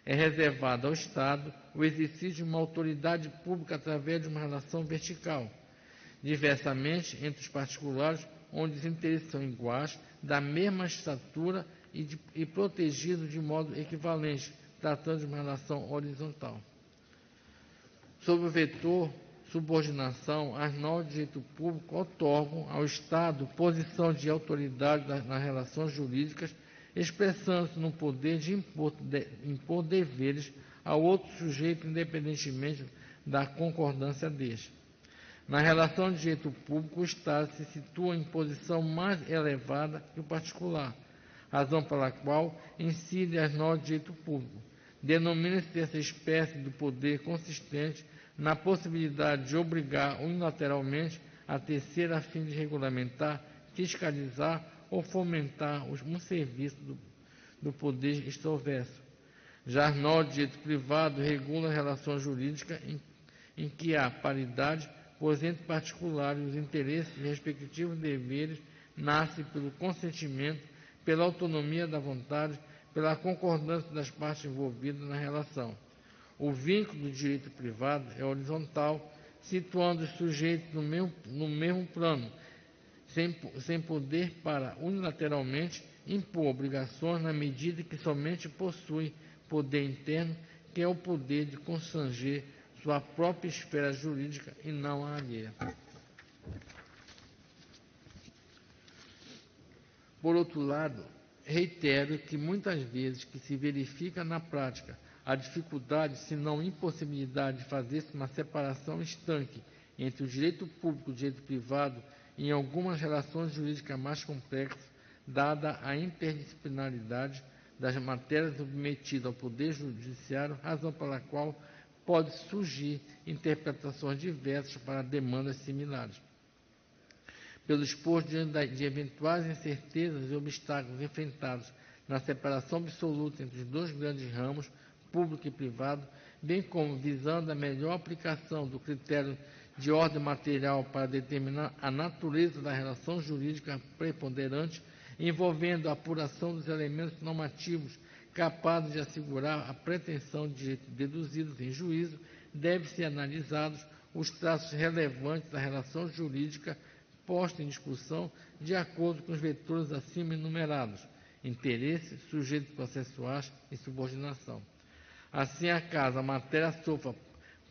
[SPEAKER 7] É reservado ao Estado o exercício de uma autoridade pública através de uma relação vertical, diversamente entre os particulares, onde os interesses são iguais, da mesma estatura e protegidos de modo equivalente, tratando de uma relação horizontal. Sob o vetor subordinação, as normas de direito público otorgam ao Estado posição de autoridade nas relações jurídicas, expressando-se no poder de impor deveres a outro sujeito, independentemente da concordância deste. Na relação de direito público, o Estado se situa em posição mais elevada que o particular, razão pela qual incide as normas de direito público. Denomina-se essa espécie de poder consistente na possibilidade de obrigar unilateralmente a terceira a fim de regulamentar, fiscalizar ou fomentar um serviço do poder extroverso. Já as normas de direito privado regulam relações jurídicas em que há paridade, pois entre particulares os interesses e respectivos deveres nascem pelo consentimento, pela autonomia da vontade, pela concordância das partes envolvidas na relação. O vínculo do direito privado é horizontal, situando os sujeitos no mesmo plano, sem poder para, unilateralmente, impor obrigações na medida que somente possui poder interno, que é o poder de constranger sua própria esfera jurídica e não a alheia. Por outro lado, reitero que muitas vezes que se verifica na prática a dificuldade, se não impossibilidade, de fazer-se uma separação estanque entre o direito público e o direito privado em algumas relações jurídicas mais complexas, dada a interdisciplinaridade das matérias submetidas ao Poder Judiciário, razão pela qual pode surgir interpretações diversas para demandas similares. Pelo exposto diante de eventuais incertezas e obstáculos enfrentados na separação absoluta entre os dois grandes ramos, público e privado, bem como visando a melhor aplicação do critério de ordem material para determinar a natureza da relação jurídica preponderante, envolvendo a apuração dos elementos normativos capazes de assegurar a pretensão de direitos deduzidos em juízo, deve-se analisados os traços relevantes da relação jurídica posta em discussão de acordo com os vetores acima enumerados: interesse, sujeitos processuais e subordinação. Assim, acaso a matéria sofra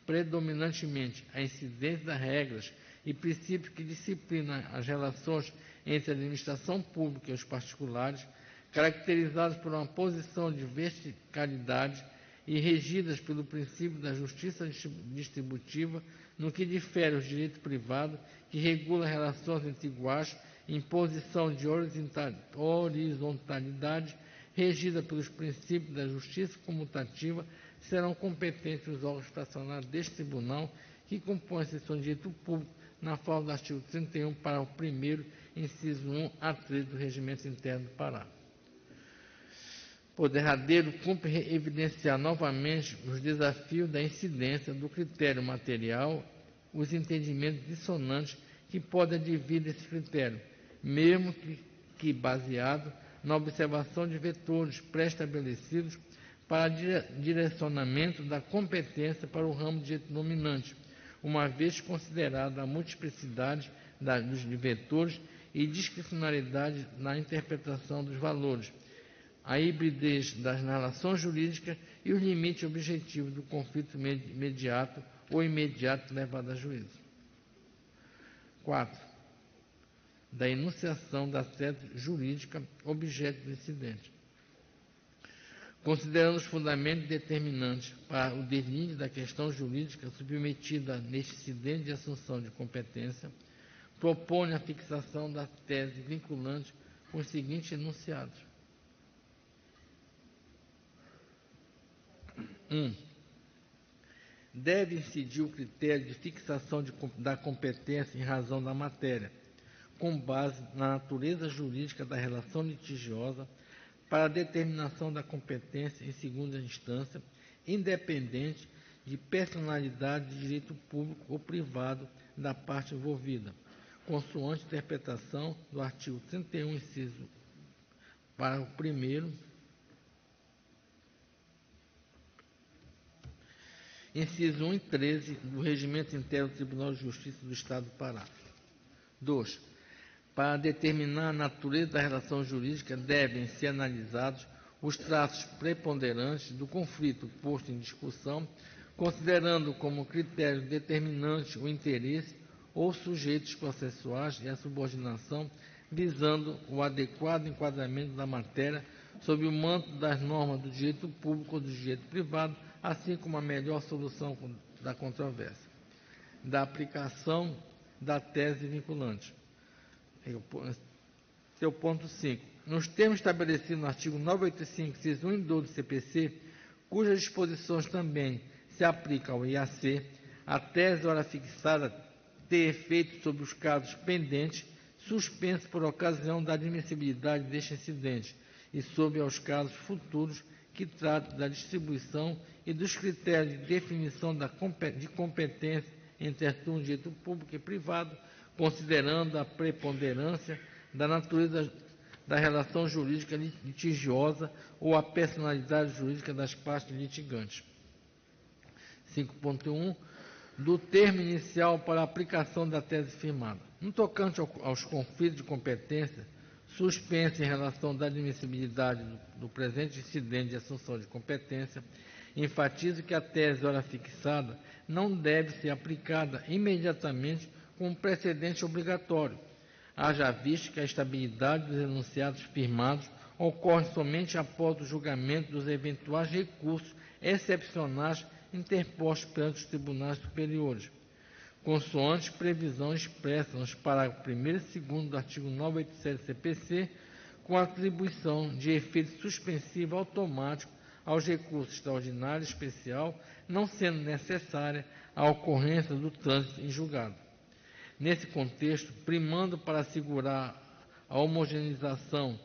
[SPEAKER 7] predominantemente a incidência das regras e princípios que disciplinam as relações entre a administração pública e os particulares, caracterizados por uma posição de verticalidade e regidas pelo princípio da justiça distributiva, no que difere os direitos privados, que regula as relações entre iguais, em posição de horizontalidade, regida pelos princípios da justiça comutativa, serão competentes os órgãos fracionados deste tribunal, que compõem a seção de direito público, na forma do artigo 31, parágrafo 1º, inciso 1 a 3 do Regimento Interno do Pará. Por derradeiro, cumpre evidenciar novamente os desafios da incidência do critério material, os entendimentos dissonantes que podem advir desse critério, mesmo que baseado na observação de vetores pré-estabelecidos para direcionamento da competência para o ramo de direito dominante, uma vez considerada a multiplicidade dos vetores e discricionariedade na interpretação dos valores, a hibridez das relações jurídicas e os limites objetivos do conflito imediato ou imediato levado a juízo. 4. Da enunciação da tese jurídica objeto do incidente. Considerando os fundamentos determinantes para o deslinde da questão jurídica submetida neste incidente de assunção de competência, propõe a fixação da tese vinculante com os seguintes enunciados. 1. Deve incidir o critério de fixação da competência em razão da matéria, com base na natureza jurídica da relação litigiosa, para a determinação da competência em segunda instância, independente de personalidade de direito público ou privado da parte envolvida, consoante interpretação do artigo 31, inciso parágrafo 1º, inciso 1 e 13 do Regimento Interno do Tribunal de Justiça do Estado do Pará. 2. Para determinar a natureza da relação jurídica, devem ser analisados os traços preponderantes do conflito posto em discussão, considerando como critério determinante o interesse ou sujeitos processuais e a subordinação, visando o adequado enquadramento da matéria sob o manto das normas do direito público ou do direito privado, assim como a melhor solução da controvérsia. Da aplicação da tese vinculante. Seu ponto 5. Nos termos estabelecidos no artigo 985, inciso 1 e 2 do CPC, cujas disposições também se aplicam ao IAC, a tese, ora fixada, ter efeito sobre os casos pendentes, suspensos por ocasião da admissibilidade deste incidente, e sobre aos casos futuros que tratam da distribuição e dos critérios de definição de competência entre atos de direito público e privado, considerando a preponderância da natureza da relação jurídica litigiosa ou a personalidade jurídica das partes litigantes. 5.1. Do termo inicial para a aplicação da tese firmada. No tocante aos conflitos de competência, suspensa em relação da admissibilidade do presente incidente de assunção de competência, enfatizo que a tese, ora fixada, não deve ser aplicada imediatamente como precedente obrigatório, haja visto que a estabilidade dos enunciados firmados ocorre somente após o julgamento dos eventuais recursos excepcionais interpostos perante os tribunais superiores, consoante previsão expressa nos parágrafos 1º e 2º do artigo 987 do CPC, com atribuição de efeito suspensivo automático aos recursos extraordinário e especial, não sendo necessária a ocorrência do trânsito em julgado. Nesse contexto, primando para assegurar a homogeneização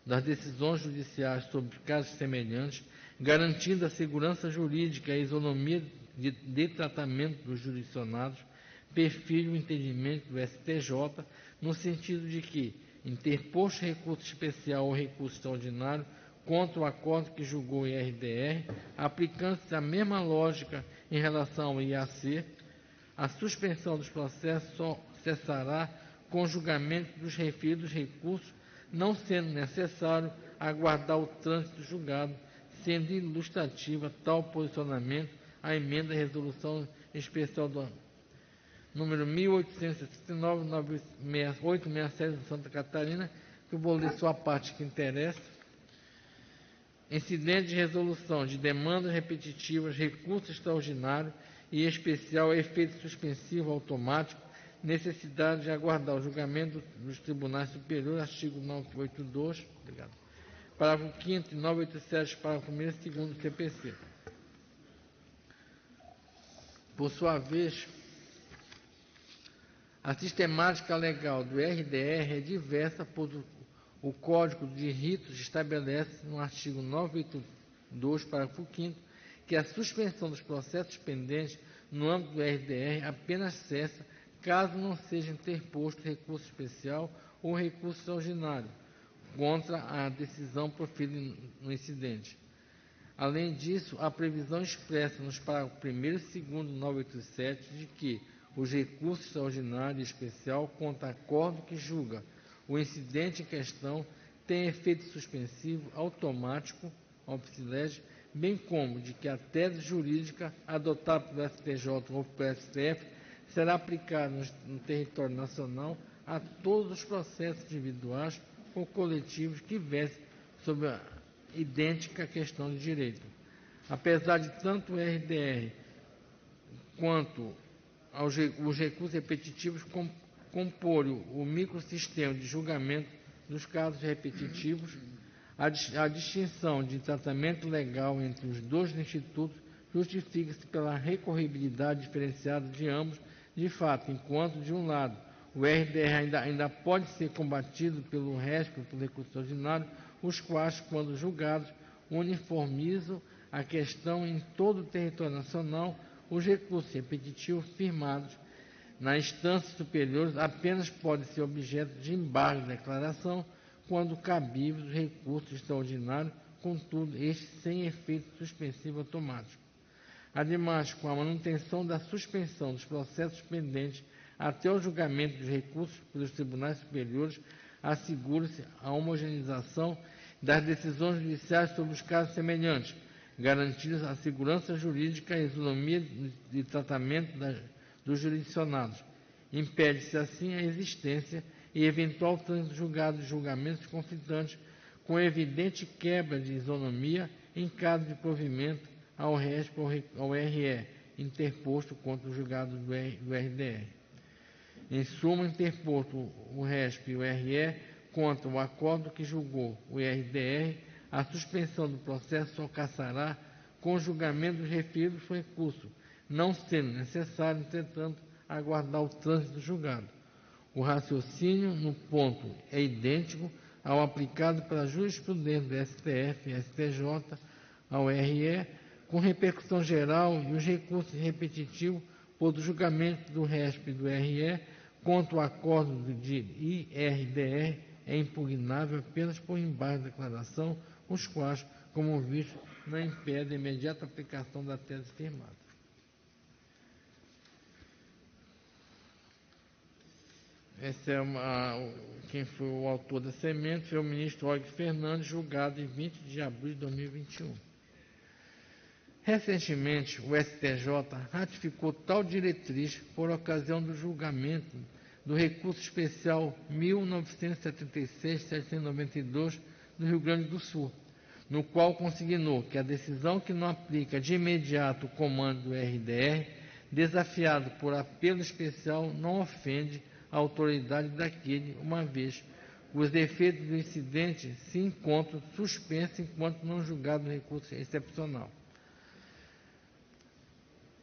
[SPEAKER 7] das decisões judiciais sobre casos semelhantes, garantindo a segurança jurídica e a isonomia de tratamento dos jurisdicionados, perfiro o entendimento do STJ no sentido de que, interposto recurso especial ou recurso extraordinário contra o acordo que julgou o IRDR, aplicando-se a mesma lógica em relação ao IAC, a suspensão dos processos só cessará com o julgamento dos referidos recursos, não sendo necessário aguardar o trânsito julgado, sendo ilustrativa tal posicionamento a emenda à resolução especial do número 1869-867 de Santa Catarina, que eu vou ler só a parte que interessa. Incidente de resolução de demandas repetitivas, recurso extraordinário e especial a efeito suspensivo automático, necessidade de aguardar o julgamento dos tribunais superiores, artigo 982, obrigado. Parágrafo 5º e 987, parágrafo 1º e 2º do CPC. Por sua vez, a sistemática legal do RDR é diversa, pois o Código de Ritos estabelece, no artigo 982, parágrafo 5º, que a suspensão dos processos pendentes no âmbito do RDR apenas cessa caso não seja interposto recurso especial ou recurso extraordinário contra a decisão proferida no incidente. Além disso, a previsão expressa nos parágrafos 1º e 2º do 987 de que os recursos extraordinário e especial contra acordo que julga o incidente em questão tem efeito suspensivo automático, obsolete, bem como de que a tese jurídica adotada pelo STJ ou pelo STF será aplicada no território nacional a todos os processos individuais ou coletivos que versem sobre a idêntica questão de direito. Apesar de tanto o RDR quanto os recursos repetitivos comporem o microsistema de julgamento dos casos repetitivos, a distinção de tratamento legal entre os dois institutos justifica-se pela recorribilidade diferenciada de ambos, de fato, enquanto, de um lado, o RDR ainda pode ser combatido pelo RESP ou pelo recurso extraordinário, os quais, quando julgados, uniformizam a questão em todo o território nacional. Os recursos repetitivos firmados na instância superior apenas podem ser objeto de embargo de declaração quando cabíveis os recursos extraordinários, contudo, estes sem efeito suspensivo automático. Ademais, com a manutenção da suspensão dos processos pendentes até o julgamento dos recursos pelos tribunais superiores, assegura-se a homogeneização das decisões judiciais sobre os casos semelhantes, garantindo a segurança jurídica e a isonomia de tratamento dos jurisdicionados. Impede-se, assim, a existência e eventual trânsito julgado de julgamentos conflitantes, com evidente quebra de isonomia em caso de provimento ao RESP ou ao RE, interposto contra o julgado do RDR. Em suma, interposto o RESP e o RE contra o acordo que julgou o IRDR, a suspensão do processo só cassará com o julgamento dos referidos recursos, não sendo necessário, entretanto, aguardar o trânsito do julgado. O raciocínio no ponto é idêntico ao aplicado pela jurisprudência do STF e STJ ao RE, com repercussão geral, e os recursos repetitivos por julgamento do RESP e do RE contra o acordo de IRDR é impugnável apenas por embargo de declaração, os quais, como visto, não impedem a imediata aplicação da tese firmada. Quem foi o autor dessa emenda foi o ministro Og Fernandes, julgado em 20 de abril de 2021. Recentemente, o STJ ratificou tal diretriz por ocasião do julgamento do recurso especial 1976-792 do Rio Grande do Sul, no qual consignou que a decisão que não aplica de imediato o comando do RDR, desafiado por apelo especial, não ofende a autoridade daquele, uma vez que os efeitos do incidente se encontram suspensos enquanto não julgado o recurso excepcional.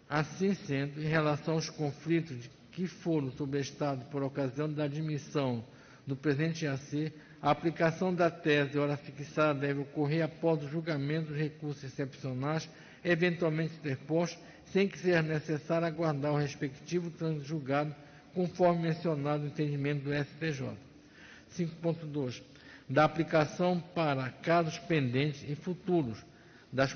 [SPEAKER 7] Assim sendo, em relação aos conflitos que foram sobrestados por ocasião da admissão do presente IAC, a aplicação da tese de hora fixada deve ocorrer após o julgamento dos recursos excepcionais, eventualmente interpostos, sem que seja necessário aguardar o respectivo trânsito julgado, conforme mencionado no entendimento do STJ. 5.2. Da aplicação para casos pendentes e futuros das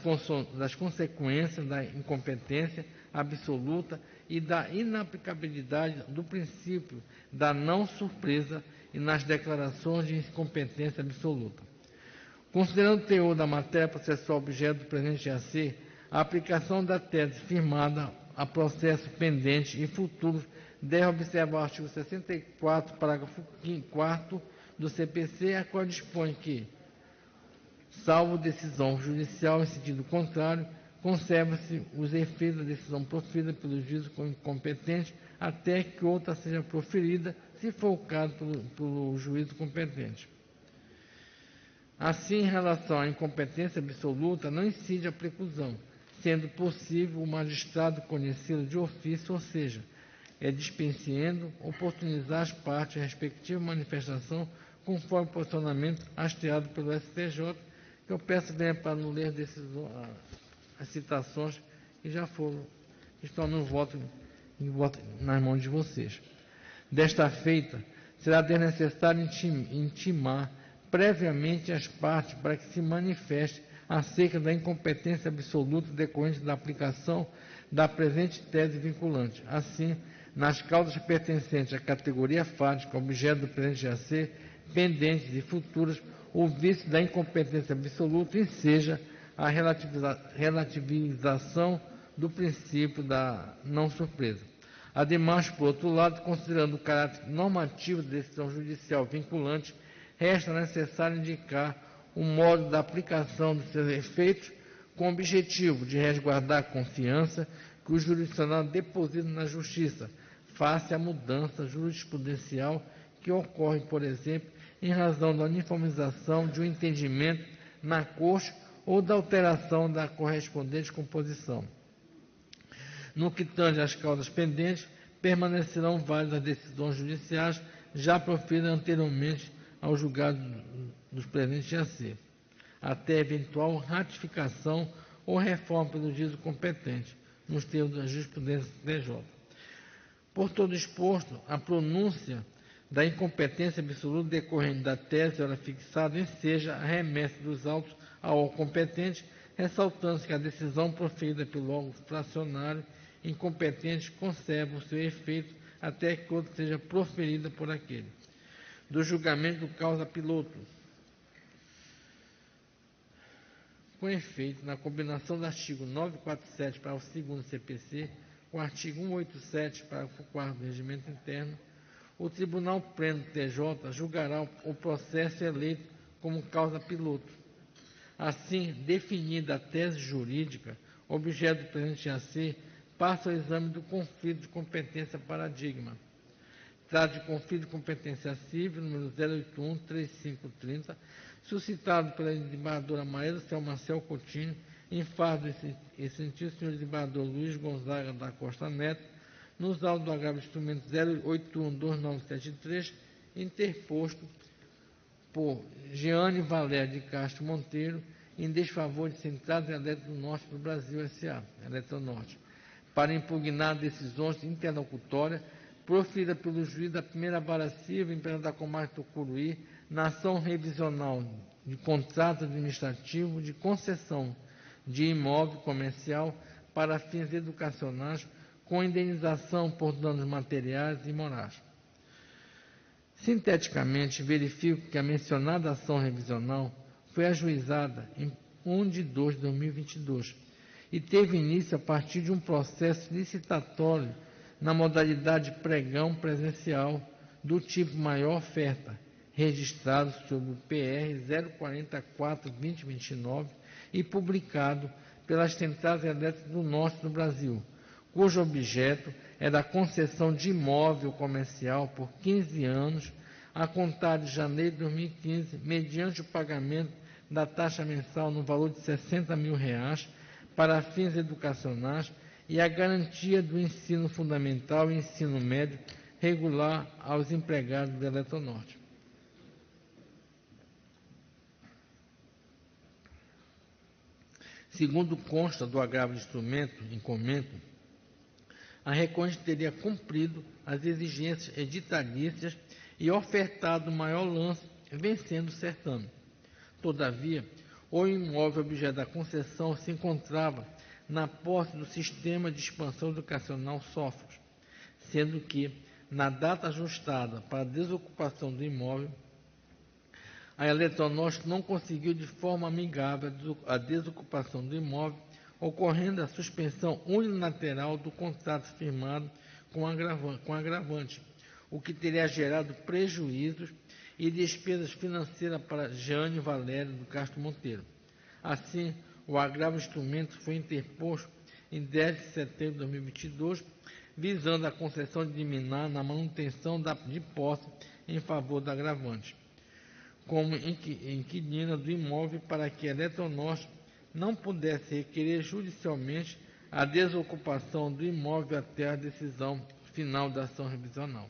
[SPEAKER 7] consequências da incompetência absoluta e da inaplicabilidade do princípio da não surpresa e nas declarações de incompetência absoluta. Considerando o teor da matéria processual objeto do presente IAC, a aplicação da tese firmada a processos pendentes e futuros deve observar o artigo 64, parágrafo 4º do CPC, a qual dispõe que, salvo decisão judicial em sentido contrário, conserva-se os efeitos da decisão proferida pelo juízo incompetente até que outra seja proferida, se for o caso, pelo juízo competente. Assim, em relação à incompetência absoluta, não incide a preclusão, sendo possível o magistrado conhecê-lo de ofício, ou seja, dispenseando oportunizar as partes a respectiva manifestação conforme o posicionamento hasteado pelo STJ, que eu peço bem para não ler as citações que já foram, que estão no voto nas mãos de vocês. Desta feita, será desnecessário intimar previamente as partes para que se manifeste acerca da incompetência absoluta decorrente da aplicação da presente tese vinculante. Assim, nas causas pertencentes à categoria fática, objeto do presente IAC, pendentes e futuras, o vício da incompetência absoluta enseja a relativização do princípio da não surpresa. Ademais, por outro lado, considerando o caráter normativo da decisão judicial vinculante, resta necessário indicar o modo da aplicação dos seus efeitos com o objetivo de resguardar a confiança que o jurisdicional deposita na Justiça, face à mudança jurisprudencial que ocorre, por exemplo, em razão da uniformização de um entendimento na Corte ou da alteração da correspondente composição. No que tange às causas pendentes, permanecerão válidas as decisões judiciais já proferidas anteriormente ao julgado dos presentes IAC, até eventual ratificação ou reforma pelo juízo competente, nos termos da jurisprudência do TJ. Por todo exposto, a pronúncia da incompetência absoluta decorrente da tese hora fixada enseja a remessa dos autos ao competente, ressaltando-se que a decisão proferida pelo órgão fracionário incompetente conserva o seu efeito até que outra seja proferida por aquele. Do julgamento do causa piloto. Com efeito, na combinação do artigo 947, parágrafo 2º do CPC, com o artigo 187, parágrafo 4º do Regimento Interno, o Tribunal Pleno do TJ julgará o processo eleito como causa piloto. Assim, definida a tese jurídica, objeto do presente IAC, passa ao exame do conflito de competência paradigma. Trata de conflito de competência civil, número 081-3530, suscitado pela desembargadora Maria Marcel Coutinho, em face do excelentíssimo senhor desembargador Luiz Gonzaga da Costa Neto, nos autos do agravo instrumento 081-2973, interposto por Jeane Valéria de Castro Monteiro, em desfavor de Centrais Elétricas do Norte do Brasil S.A., Eletronorte, para impugnar decisões interlocutórias proferida pelo juiz da primeira vara civil em da comarca do Tucuruí, na ação revisional de contrato administrativo de concessão de imóvel comercial para fins educacionais, com indenização por danos materiais e morais. Sinteticamente, verifico que a mencionada ação revisional foi ajuizada em 1 de 2 de 2022 e teve início a partir de um processo licitatório na modalidade pregão presencial, do tipo maior oferta, registrado sob o PR 044-2029 e publicado pelas Centrais Elétricas do Norte do Brasil, cujo objeto é da concessão de imóvel comercial por 15 anos, a contar de janeiro de 2015, mediante o pagamento da taxa mensal no valor de R$ 60 mil para fins educacionais e a garantia do ensino fundamental e ensino médio regular aos empregados da Eletronorte. Segundo consta do agravo de instrumento em comento, a Reconde teria cumprido as exigências editalícias e ofertado o maior lance, vencendo o certame. Todavia, o imóvel objeto da concessão se encontrava na posse do Sistema de Expansão Educacional Sófocles, sendo que, na data ajustada para a desocupação do imóvel, a Eletronorte não conseguiu de forma amigável a desocupação do imóvel, ocorrendo a suspensão unilateral do contrato firmado com agravante, o que teria gerado prejuízos e despesas financeiras para Jeane Valério do Castro Monteiro. Assim, o agravo instrumento foi interposto em 10 de setembro de 2022, visando a concessão de liminar na manutenção de posse em favor do agravante, como inquilina do imóvel, para que a Eletronorte não pudesse requerer judicialmente a desocupação do imóvel até a decisão final da ação revisional.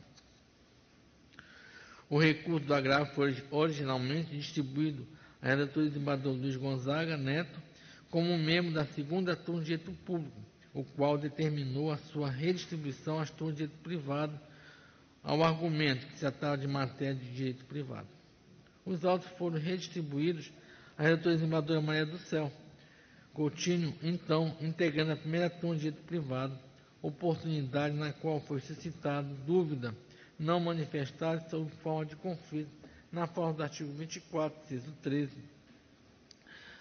[SPEAKER 7] O recurso do agravo foi originalmente distribuído a relator desembargador Luiz Gonzaga Neto como membro da segunda turma de direito público, o qual determinou a sua redistribuição às turmas de direito privado, ao argumento que se tratava de matéria de direito privado. Os autos foram redistribuídos à relatora desembargadora Maria do Céu Coutinho, então integrando a primeira turma de direito privado, oportunidade na qual foi suscitada dúvida não manifestada sob forma de conflito, na forma do artigo 24, inciso 13,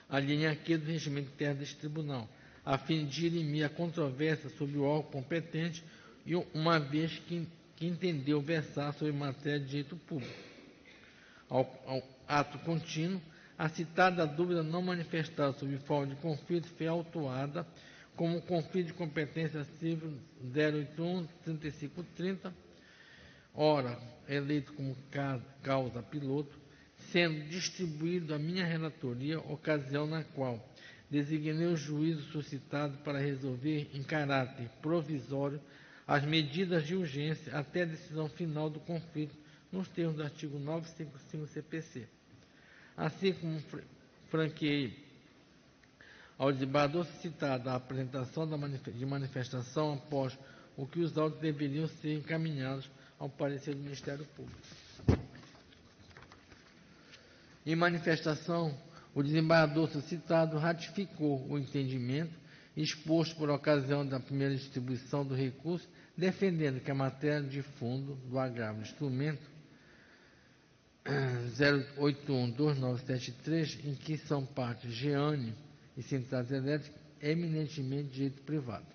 [SPEAKER 7] a linha Q do regimento interno deste tribunal, a fim de dirimir a controvérsia sobre o órgão competente, e uma vez que entendeu versar sobre matéria de direito público. Ao ato contínuo, a citada dúvida não manifestada sob forma de conflito foi autuada como conflito de competência civil 081-3530, ora, eleito como causa piloto, sendo distribuído à minha relatoria, ocasião na qual designei o juízo suscitado para resolver em caráter provisório as medidas de urgência até a decisão final do conflito, nos termos do artigo 955 CPC. Assim como franqueei ao desembargador suscitado a apresentação de manifestação após o que os autos deveriam ser encaminhados ao parecer do Ministério Público. Em manifestação, o desembargador suscitado ratificou o entendimento exposto por ocasião da primeira distribuição do recurso, defendendo que a matéria de fundo do agravo do instrumento 081-2973, em que são partes Jeane e Centrais Elétricas, é eminentemente direito privado.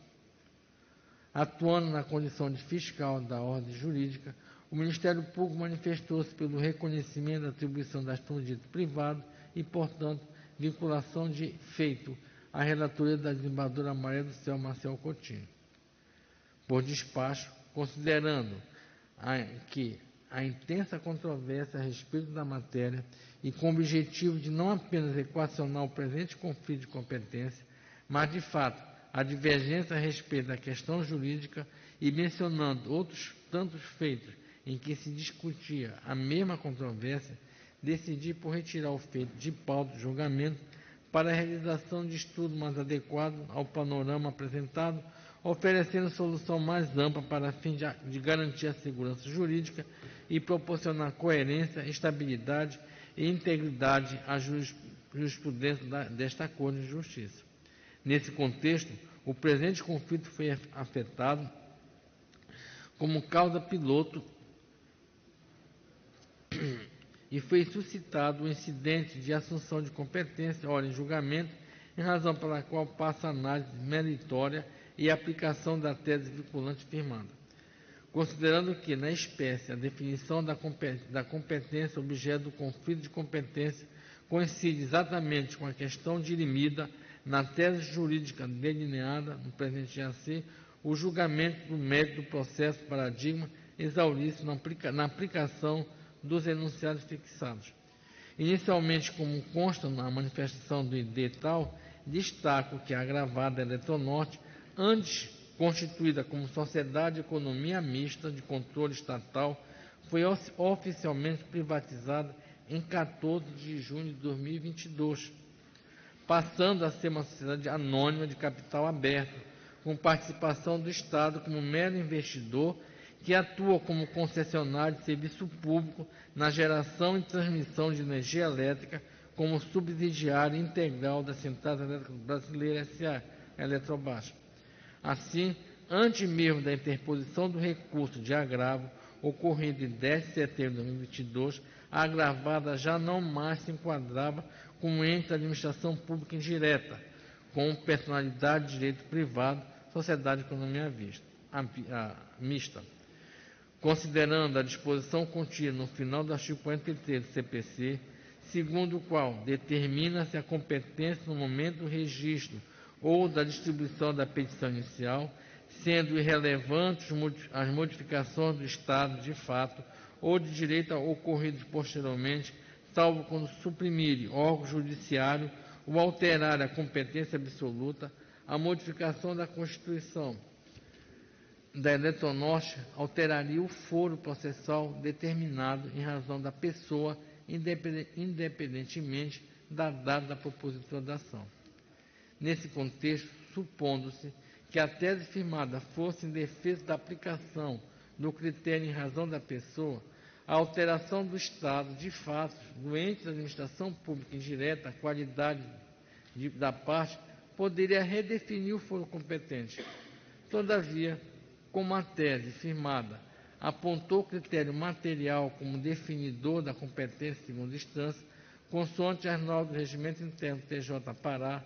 [SPEAKER 7] Atuando na condição de fiscal da ordem jurídica, o Ministério Público manifestou-se pelo reconhecimento da atribuição das turmas de direito privado e, portanto, vinculação de feito à relatoria da desembargadora Maria do Céu Marcel Coutinho. Por despacho, considerando que a intensa controvérsia a respeito da matéria e com o objetivo de não apenas equacionar o presente conflito de competência, mas, de fato, a divergência a respeito da questão jurídica e mencionando outros tantos feitos em que se discutia a mesma controvérsia, decidi por retirar o feito de pauta de julgamento para a realização de estudo mais adequado ao panorama apresentado, oferecendo solução mais ampla para fim de garantir a segurança jurídica e proporcionar coerência, estabilidade e integridade à jurisprudência desta Corte de Justiça. Nesse contexto, o presente conflito foi afetado como causa piloto e foi suscitado o incidente de assunção de competência, ora em julgamento, em razão pela qual passa a análise meritória e aplicação da tese vinculante firmada. considerando que, na espécie, a definição da competência objeto do conflito de competência coincide exatamente com a questão dirimida na tese jurídica delineada no presente IAC, o julgamento do mérito do processo paradigma exaurisse na aplicação dos enunciados fixados. Inicialmente, como consta na manifestação do ID tal, destaco que a gravada Eletronorte, antes constituída como Sociedade de Economia Mista de Controle Estatal, foi oficialmente privatizada em 14 de junho de 2022, passando a ser uma sociedade anônima de capital aberto, com participação do Estado como mero investidor, que atua como concessionário de serviço público na geração e transmissão de energia elétrica, como subsidiária integral das Centrais Elétricas Brasileiras S.A., Eletrobras. Assim, antes mesmo da interposição do recurso de agravo, ocorrido em 10 de setembro de 2022, a agravada já não mais se enquadrava como ente de administração pública indireta, com personalidade de direito privado, sociedade de economia mista. Considerando a disposição contida no final do artigo 43 do CPC, segundo o qual determina-se a competência no momento do registro ou da distribuição da petição inicial, sendo irrelevantes as modificações do Estado de fato ou de direito ocorridas posteriormente, salvo quando suprimirem órgão judiciário ou alterar a competência absoluta, a modificação da Constituição da Eletronorte alteraria o foro processal determinado em razão da pessoa, independentemente da data da propositura da ação. Nesse contexto, supondo-se que a tese firmada fosse em defesa da aplicação do critério em razão da pessoa, a alteração do Estado, de fato, do ente da administração pública indireta, a qualidade da parte, poderia redefinir o foro competente. Todavia, como a tese firmada apontou o critério material como definidor da competência em segunda instância, consoante as normas do regimento interno do TJ Pará,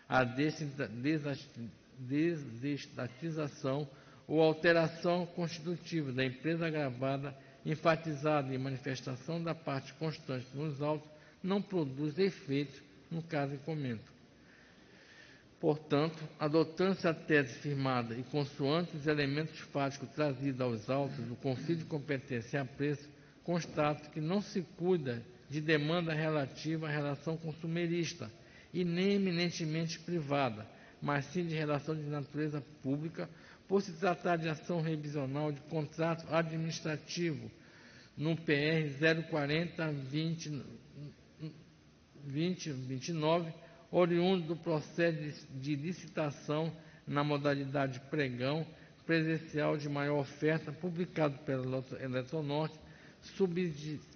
[SPEAKER 7] a desestatização ou alteração constitutiva da empresa agravada, enfatizada em manifestação da parte constante nos autos, não produz efeitos no caso em comento. Portanto, adotando-se a tese firmada e consoante os elementos fáticos trazidos aos autos do conflito de competência e apreço, constato que não se cuida de demanda relativa à relação consumerista e nem eminentemente privada, mas sim de relação de natureza pública, por se tratar de ação revisional de contrato administrativo no PR 040-2029, oriundo do processo de licitação na modalidade pregão presencial de maior oferta, publicado pela Eletronorte,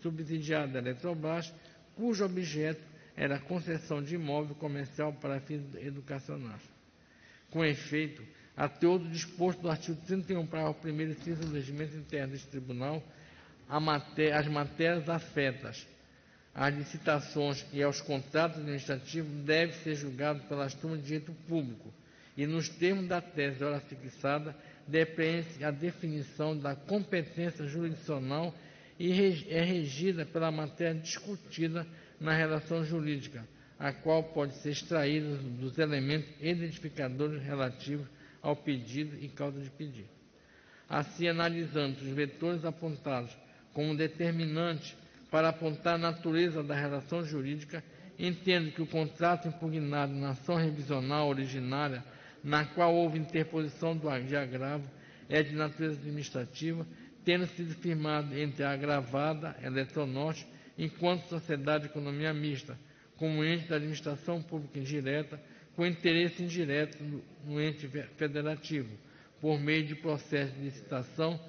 [SPEAKER 7] subsidiada da Eletrobras, cujo objeto era a concessão de imóvel comercial para fins educacionais. Com efeito, a teor do disposto do artigo 31, parágrafo 1º, inciso do regimento interno deste tribunal, as matérias afetas às licitações e aos contratos administrativos deve ser julgado pelas turmas de direito público e, nos termos da tese de hora fixada, depende a definição da competência jurisdicional e é regida pela matéria discutida na relação jurídica, a qual pode ser extraída dos elementos identificadores relativos ao pedido e causa de pedido. Assim, analisando os vetores apontados como determinantes para apontar a natureza da relação jurídica, entendo que o contrato impugnado na ação revisional originária, na qual houve interposição de agravo, é de natureza administrativa, tendo sido firmado entre a agravada Eletronorte, enquanto sociedade de economia mista, como ente da administração pública indireta, com interesse indireto no ente federativo, por meio de processo de licitação,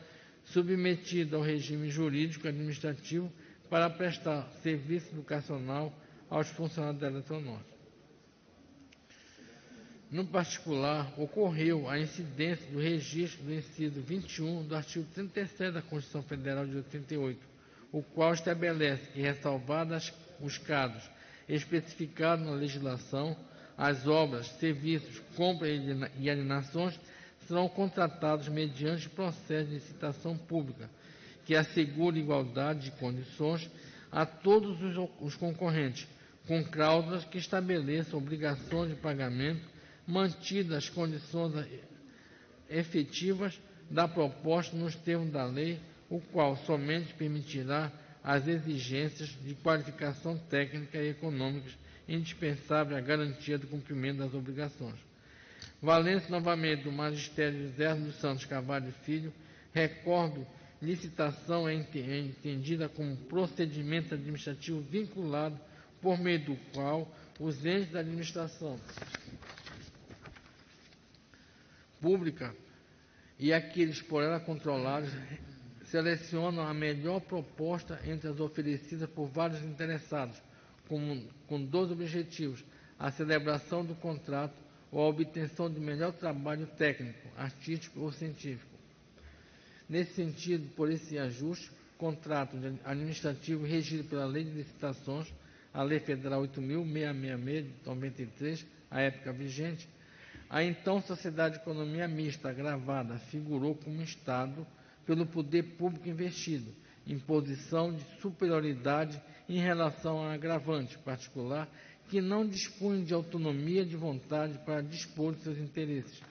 [SPEAKER 7] submetido ao regime jurídico administrativo para prestar serviço educacional aos funcionários da Eletronorte. No particular, ocorreu a incidência do registro do inciso 21 do artigo 37 da Constituição Federal de 88, o qual estabelece que, ressalvados os casos especificados na legislação, as obras, serviços, compras e alienações serão contratados mediante processo de licitação pública, que assegure igualdade de condições a todos os concorrentes, com cláusulas que estabeleçam obrigação de pagamento, mantidas as condições efetivas da proposta nos termos da lei, o qual somente permitirá as exigências de qualificação técnica e econômicas indispensáveis à garantia do cumprimento das obrigações. Valendo-se novamente do magistério José dos Santos Carvalho Filho, recordo: licitação é entendida como procedimento administrativo vinculado por meio do qual os entes da administração pública e aqueles por ela controlados selecionam a melhor proposta entre as oferecidas por vários interessados, com dois objetivos: a celebração do contrato ou a obtenção de melhor trabalho técnico, artístico ou científico. Nesse sentido, por esse ajuste, contrato administrativo regido pela Lei de Licitações, a Lei Federal 8.666 de 93, a época vigente, a então Sociedade de Economia Mista agravada figurou como Estado pelo poder público investido, em posição de superioridade em relação ao agravante particular, que não dispunha de autonomia de vontade para dispor de seus interesses,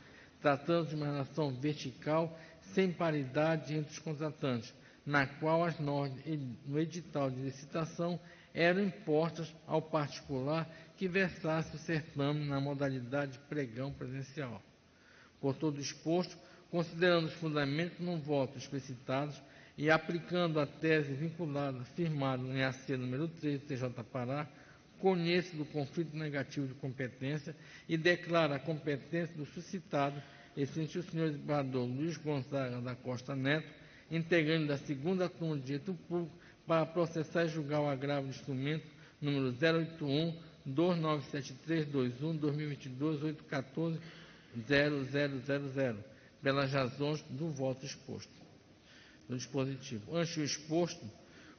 [SPEAKER 7] tratando de uma relação vertical sem paridade entre os contratantes, na qual as normas no edital de licitação eram impostas ao particular que versasse o certame na modalidade de pregão presencial. Por todo exposto, considerando os fundamentos no voto explicitados e aplicando a tese vinculada firmada em AC número 3 do TJ Pará, conhece do conflito negativo de competência e declara a competência do suscitado, excelentíssimo senhor desembargador Luiz Gonzaga da Costa Neto, integrante da segunda turma de direito público, para processar e julgar o agravo de instrumento número 081-2973-21-2022-814-0000, pelas razões do voto exposto. No dispositivo. Antes o exposto,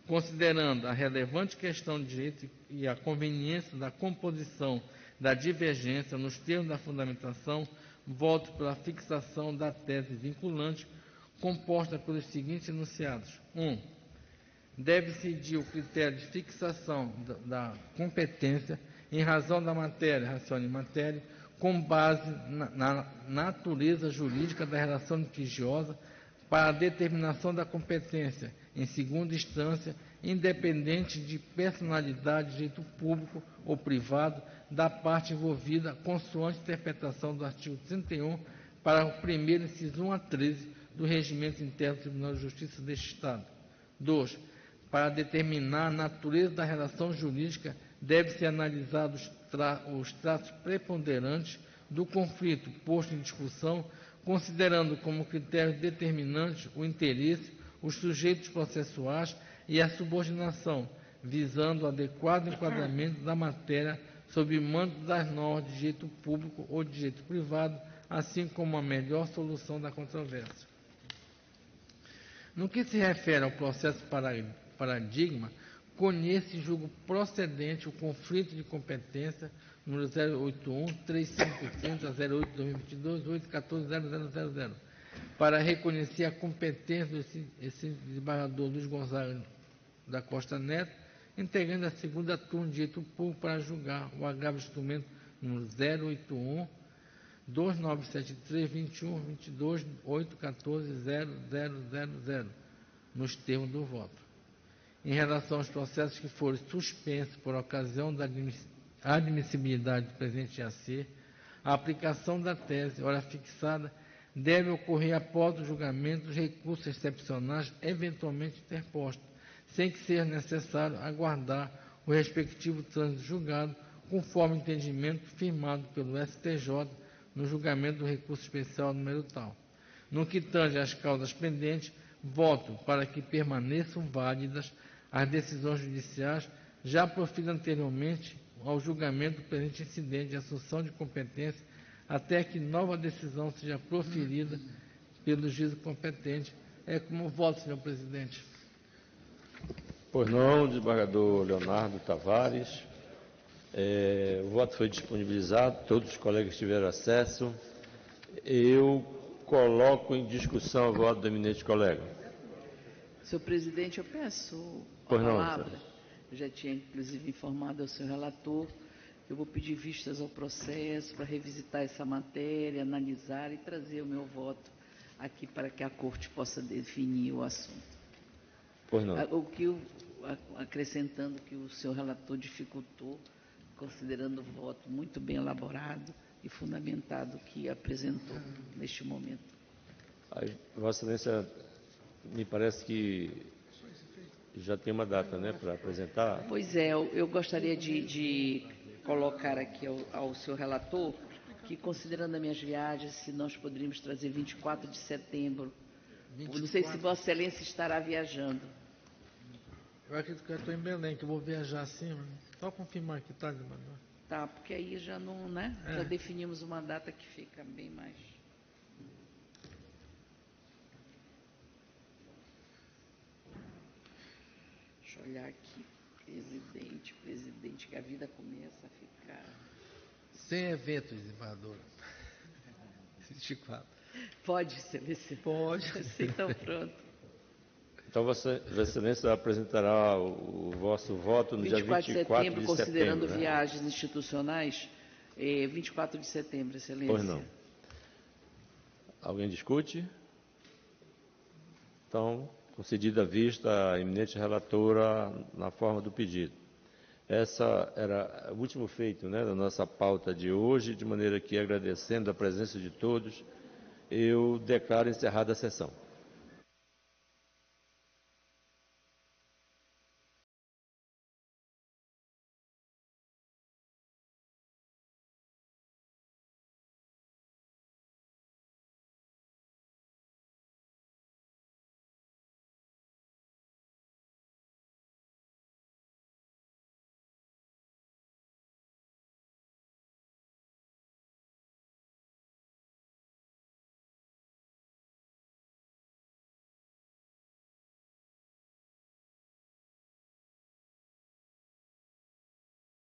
[SPEAKER 7] considerando a relevante questão de direito e a conveniência da composição da divergência nos termos da fundamentação, voto pela fixação da tese vinculante, composta pelos seguintes enunciados. 1. Deve-se incidir o critério de fixação da competência em razão da matéria, racione matéria, com base na natureza jurídica da relação litigiosa para a determinação da competência, em segunda instância, independente de personalidade de direito público ou privado da parte envolvida, consoante interpretação do artigo 31, para o primeiro inciso 1 a 13 do Regimento Interno do Tribunal de Justiça deste Estado. 2. Para determinar a natureza da relação jurídica, deve-se analisar os traços preponderantes do conflito posto em discussão, considerando como critérios determinantes o interesse, os sujeitos processuais e a subordinação, visando o adequado enquadramento da matéria sob o manto das normas de direito público ou de direito privado, assim como a melhor solução da controvérsia. No que se refere ao processo paradigma, conhece e julgo procedente o conflito de competência número 081-3530-08-2022-814-0000, para reconhecer a competência do desembargador Luiz Gonzaga da Costa Neto, integrando a segunda turma de direito público para julgar o agravo de instrumento número 081-2973-21-22-814-0000, nos termos do voto. Em relação aos processos que forem suspensos por ocasião da admissibilidade do presente AC, a aplicação da tese, hora fixada, deve ocorrer após o julgamento dos recursos excepcionais eventualmente interpostos, sem que seja necessário aguardar o respectivo trânsito julgado, conforme o entendimento firmado pelo STJ no julgamento do recurso especial número tal. No que tange às causas pendentes, voto para que permaneçam válidas as decisões judiciais já proferidas anteriormente ao julgamento do presente incidente de assunção de competência, até que nova decisão seja proferida pelo juízo competente. É como voto, senhor presidente.
[SPEAKER 1] Pois não, desembargador Leonardo Tavares. O voto foi disponibilizado, todos os colegas tiveram acesso. Eu coloco em discussão o voto do eminente colega.
[SPEAKER 4] Senhor presidente, eu peço a
[SPEAKER 1] Pois não,
[SPEAKER 4] palavra.
[SPEAKER 1] senhor.
[SPEAKER 4] Eu já tinha, inclusive, informado ao senhor relator que eu vou pedir vistas ao processo para revisitar essa matéria, analisar e trazer o meu voto aqui para que a Corte possa definir o assunto.
[SPEAKER 1] Pois não.
[SPEAKER 4] Acrescentando que o senhor relator dificultou, considerando o voto muito bem elaborado e fundamentado que apresentou neste momento.
[SPEAKER 1] Aí, Vossa Excelência, me parece que já tem uma data, né, para apresentar.
[SPEAKER 4] Pois é, eu gostaria de colocar aqui ao senhor relator que, considerando as minhas viagens, se nós poderíamos trazer 24 de setembro. 24. Não sei se Vossa Excelência estará viajando.
[SPEAKER 7] Eu acredito que eu estou em Belém, que eu vou viajar assim. Só confirmar aqui, tá, Manuel?
[SPEAKER 4] Tá, porque aí já não, né? Já definimos uma data que fica bem mais. Deixa eu olhar aqui. Presidente, que a vida começa a ficar.
[SPEAKER 7] Sem eventos, desembargadora. 24.
[SPEAKER 4] Pode, Excelência?
[SPEAKER 7] Pode.
[SPEAKER 4] Então, pronto.
[SPEAKER 1] Então, Vossa Excelência apresentará o vosso voto no dia 24 de setembro,
[SPEAKER 4] considerando
[SPEAKER 1] né?
[SPEAKER 4] Viagens institucionais, 24 de setembro, Excelência.
[SPEAKER 1] Pois não. Alguém discute? Então, concedida a vista à eminente relatora na forma do pedido. Essa era o último feito, né, da nossa pauta de hoje, de maneira que, agradecendo a presença de todos, eu declaro encerrada a sessão.